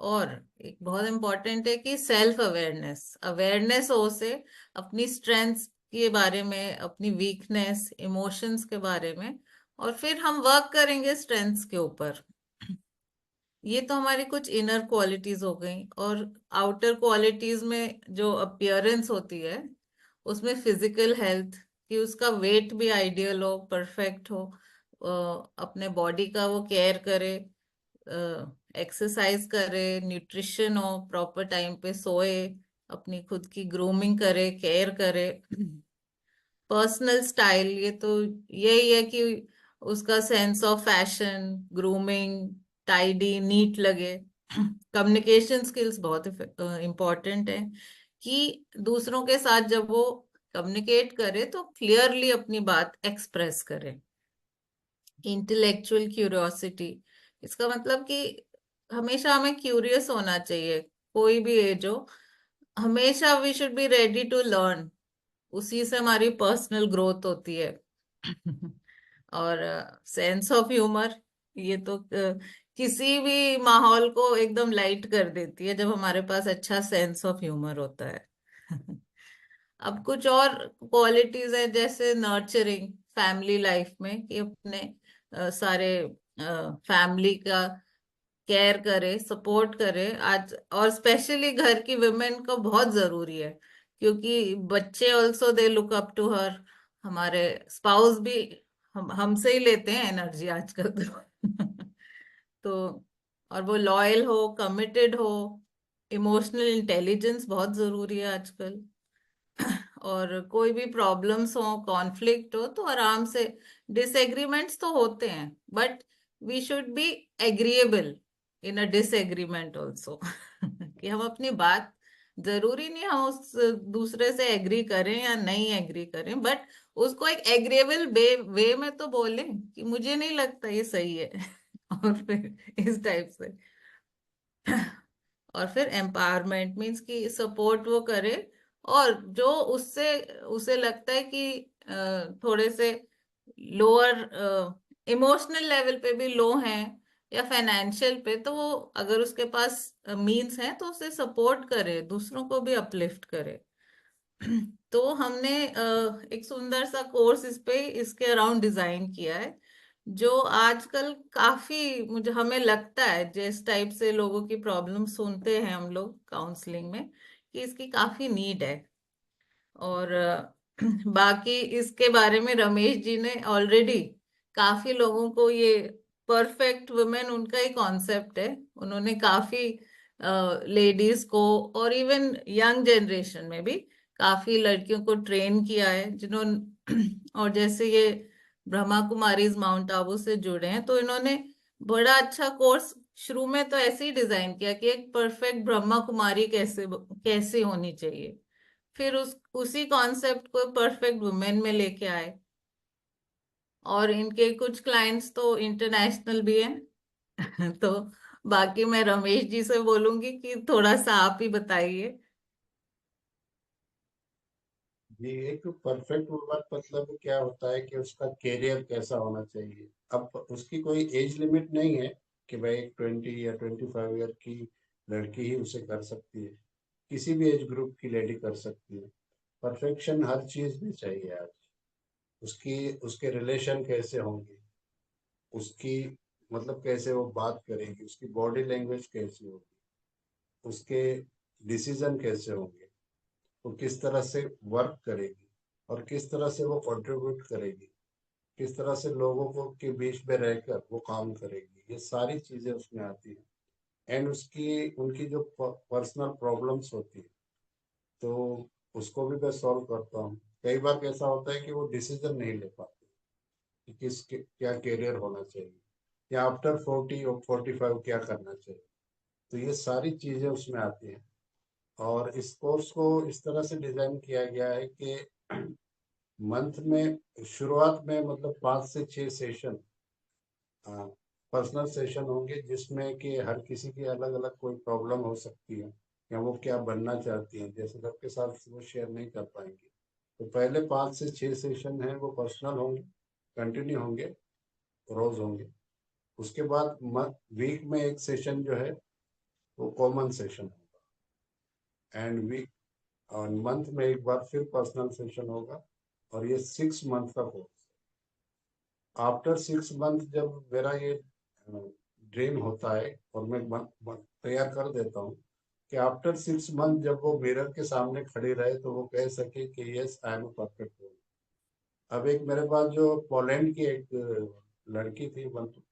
और एक बहुत इम्पोर्टेंट है कि सेल्फ अवेयरनेस, अवेयरनेस हो से अपनी स्ट्रेंथ्स के बारे में, अपनी वीकनेस, इमोशंस के बारे में, और फिर हम वर्क करेंगे स्ट्रेंथ्स के ऊपर। ये तो हमारी कुछ इनर क्वालिटीज हो गई। और आउटर क्वालिटीज में जो अपीयरेंस होती है, उसमें फिजिकल हेल्थ, कि उसका वेट भी आइडियल हो, परफेक्ट हो, अपने बॉडी का वो केयर करे, एक्सरसाइज करे, न्यूट्रिशन हो, प्रॉपर टाइम पे सोए, अपनी खुद की ग्रूमिंग करे, केयर करे। पर्सनल स्टाइल, ये तो यही है कि उसका sense of fashion, grooming, tidy, neat लगे। कम्युनिकेशन स्किल्स बहुत इम्पोर्टेंट है, कि दूसरों के साथ जब वो कम्युनिकेट करे तो क्लियरली अपनी बात एक्सप्रेस करे। इंटेलेक्चुअल क्यूरियोसिटी, इसका मतलब कि हमेशा हमें क्यूरियस होना चाहिए, कोई भी एज हो, हमेशा we should be ready to learn. उसी से हमारी पर्सनल ग्रोथ होती है। और सेंस ऑफ ह्यूमर, ये तो किसी भी माहौल को एकदम लाइट कर देती है जब हमारे पास अच्छा सेंस ऑफ ह्यूमर होता है। अब कुछ और क्वालिटीज है, जैसे नर्चरिंग फैमिली लाइफ में, कि अपने सारे फैमिली का केयर करे, सपोर्ट करे आज। और स्पेशली घर की वुमेन को बहुत जरूरी है, क्योंकि बच्चे also they look up to her. हमारे स्पाउस भी हमसे ही लेते हैं एनर्जी आजकल तो। तो और वो लॉयल हो, कमिटेड हो, इमोशनल इंटेलिजेंस बहुत जरूरी है आजकल। और कोई भी प्रॉब्लम्स हो, कॉन्फ्लिक्ट हो, तो आराम से, डिसएग्रीमेंट्स तो होते हैं, but we should be agreeable in a disagreement also. कि हम अपनी बात, जरूरी नहीं हम उस दूसरे से एग्री करें या नहीं एग्री करें, बट उसको एक एग्रीएबल वे में तो बोलें कि मुझे नहीं लगता ये सही है। और फिर इस टाइप से। और फिर एम्पावरमेंट मीन्स कि सपोर्ट वो करे, और जो उससे उसे लगता है कि थोड़े से लोअर इमोशनल लेवल पे भी लो हैं, या फाइनेंशियल पे, तो वो अगर उसके पास मीन्स हैं तो उसे सपोर्ट करे, दूसरों को भी अपलिफ्ट करे। तो हमने एक सुंदर सा कोर्स इस पे, इसके अराउंड डिजाइन किया है, जो आजकल काफी, मुझे हमें लगता है जिस टाइप से लोगों की प्रॉब्लम सुनते हैं हम लोग काउंसलिंग में, कि इसकी काफी नीड है। और बाकी इसके बारे में रमेश जी ने ऑलरेडी काफी लोगों को, ये परफेक्ट वुमेन उनका ही कॉन्सेप्ट है, उन्होंने काफी लेडीज को, और इवन यंग जनरेशन में भी काफी लड़कियों को ट्रेन किया है, जिन्होंने और जैसे ये ब्रह्मा कुमारीज माउंट आबू से जुड़े हैं, तो इन्होंने बड़ा अच्छा कोर्स शुरू में तो ऐसे ही डिजाइन किया कि एक परफेक्ट ब्रह्मा कुमारी कैसे होनी चाहिए। फिर उसी कॉन्सेप्ट को परफेक्ट वुमेन में लेके आए। और इनके कुछ क्लाइंट्स तो इंटरनेशनल भी हैं। तो बाकी मैं रमेश जी से बोलूंगी कि थोड़ा सा आप ही बताइए। जी, एक परफेक्ट वुमन मतलब क्या होता है कि उसका कैरियर कैसा होना चाहिए। अब उसकी कोई एज लिमिट नहीं है कि भाई 20 या 25 ईयर की लड़की ही उसे कर सकती है, किसी भी एज ग्रुप की लेडी कर सकती है। परफेक्शन हर चीज में चाहिए आज। उसकी उसके रिलेशन कैसे होंगे, उसकी मतलब कैसे वो बात करेगी, उसकी बॉडी लैंग्वेज कैसी होगी, उसके डिसीजन कैसे होंगे, वो किस तरह से वर्क करेगी और किस तरह से वो कंट्रीब्यूट करेगी, किस तरह से लोगों को के बीच में रहकर वो काम करेगी, ये सारी चीजें उसमें आती हैं। एंड उसकी उनकी जो पर्सनल प्रॉब्लम्स होती है, तो उसको भी मैं सॉल्व करता हूँ। कई बार कैसा होता है कि वो डिसीजन नहीं ले पाते कि क्या कैरियर होना चाहिए, या आफ्टर 40 और 45 क्या करना चाहिए। तो ये सारी चीजें उसमें आती हैं। और इस कोर्स को इस तरह से डिजाइन किया गया है कि मंथ में शुरुआत में मतलब 5 से 6 सेशन पर्सनल सेशन होंगे, जिसमें कि हर किसी की अलग अलग कोई प्रॉब्लम हो सकती है या वो क्या बनना चाहती है, जैसे सबके साथ वो शेयर नहीं कर पाएंगे। तो पहले 5 से 6 सेशन हैं वो पर्सनल होंगे, कंटिन्यू होंगे, रोज होंगे। उसके बाद वीक में एक सेशन जो है वो कॉमन सेशन होगा। एंड वीक और मंथ में एक बार फिर पर्सनल सेशन होगा। और ये 6 मंथ का कोर्स। आफ्टर 6 मंथ जब मेरा ये ड्रीम होता है और मैं तैयार कर देता हूँ कि आफ्टर 6 मंथ जब वो मिरर के सामने खड़ी रहे तो वो कह सके कि yes I am perfect woman. अब एक मेरे पास जो पोलैंड की एक लड़की थी,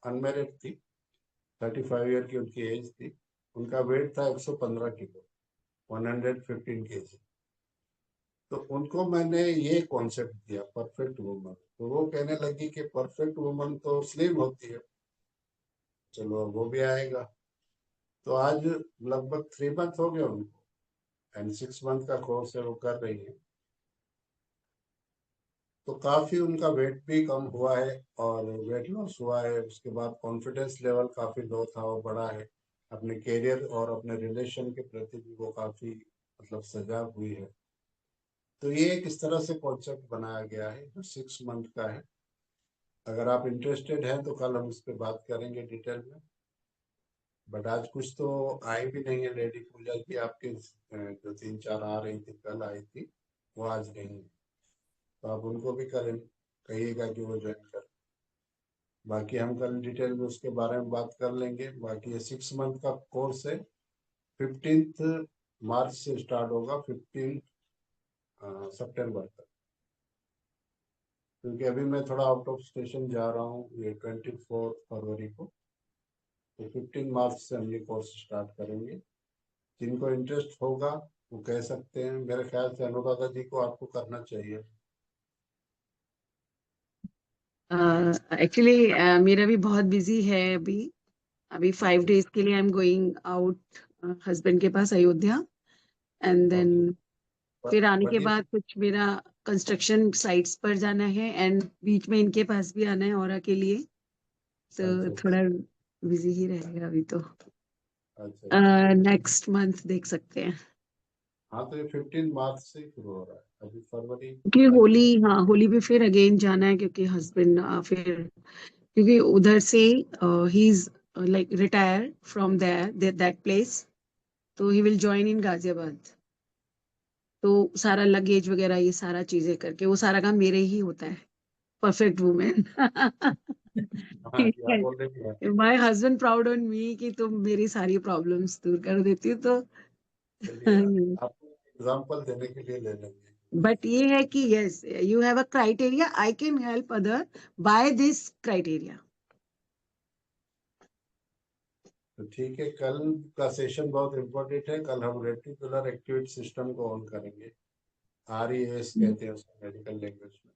अनमेरिड थी, 35 ईयर की उनकी एज थी। उनका वेट था 115 किलो, 115 kg। तो उनको मैंने ये कॉन्सेप्ट दिया परफेक्ट वुमन। तो वो कहने लगी कि परफेक्ट वुमन तो स्लिम होती है, चलो वो भी आएगा। तो आज लगभग 3 मंथ हो गए उनको, एंड 6 मंथ का कोर्स है वो कर रही है। तो काफी उनका वेट भी कम हुआ है और वेट लॉस हुआ है। उसके बाद कॉन्फिडेंस लेवल काफी लो था, वो बढ़ा है। अपने करियर और अपने रिलेशन के प्रति भी वो काफी मतलब सजाग हुई है। तो ये एक इस तरह से कॉन्सेप्ट बनाया गया है जो 6 मंथ का है। अगर आप इंटरेस्टेड हैं तो कल हम इस पे बात करेंगे डिटेल में। बट आज कुछ तो आई भी नहीं है, लेडी पूजा की आपके जो 3-4 आ रही थी, कल आई थी, वो आज नहीं है। तो आप उनको भी करें, कहिएगा कि वो ज्वाइन कर। बाकी हम कल डिटेल में उसके बारे में बात कर लेंगे। बाकी ये 6 मंथ का कोर्स है, 15 मार्च से स्टार्ट होगा, 15 सितंबर तक। क्योंकि अभी मैं थोड़ा आउट ऑफ स्टेशन जा रहा हूँ ये 24 फरवरी को। तो 15 मार्च से हम ये कोर्स स्टार्ट करेंगे। जिनको इंटरेस्ट होगा वो कह सकते हैं। मेरे ख्याल से अनुराधा जी को आपको करना चाहिए। एक्चुअली मेरा भी बहुत बिजी है अभी। अभी 5 डेज के लिए I am going out husband के पास अयोध्या, एंड देन ओके। फिर आने के बट ये बाद कुछ मेरा कंस्ट्रक्शन साइट्स पर जाना है, एंड बीच में इनके पास भी आना है औरा के लिए। तो अच्छा अच्छा थोड़ा बिजी ही रहेगा अभी तो। अच्छा अच्छा। नेक्स्ट मंथ देख सकते हैं। हाँ, तो ये 15 मार्च से ही शुरू हो रहा है, अभी फरवरी क्योंकि पता होली, नहीं। हाँ होली पे फिर अगेन जाना है, क्योंकि हस्बैंड फिर, क्योंकि उधर से he is like retire from there that place, तो he will join in Ghaziabad. तो सारा लगेज वगैरह ये सारा चीजें करके वो सारा काम मेरे ही होता है। Perfect women. हाँ जी, आप ऑलरेडी हैं। My husband proud on me कि तुम मेरी सारी प्रॉब्लम्स दूर कर देती हो। तो चलिए, आपको एग्जाम्पल देने के लिए ले लेंगे। बट ये है कि yes, you have a criteria, I can help other by this criteria. तो ठीक है, कल का सेशन बहुत इम्पोर्टेंट है। कल हम रेटिकुलर एक्टिवेट सिस्टम को ऑन करेंगे, RES कहते हैं उसको मेडिकल लैंग्वेज में।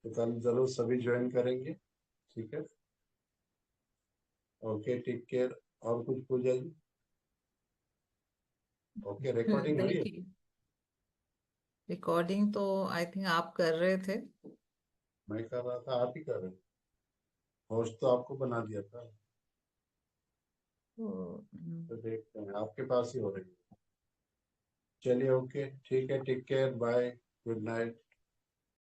तो कल जरूर सभी ज्वाइन करेंगे, ठीक है। Okay, take care. और कुछ पूजा जी? ओके, रिकॉर्डिंग हो रही है? देखिए, रिकॉर्डिंग तो आई थिंक आप कर रहे थे। मैं कर रहा था, आप ही कर रहे? होस्ट तो आपको बना दिया था। तो तो देखते हैं, आपके पास ही हो रही है। चलिए, ओके, ठीक है, take care, bye, good night.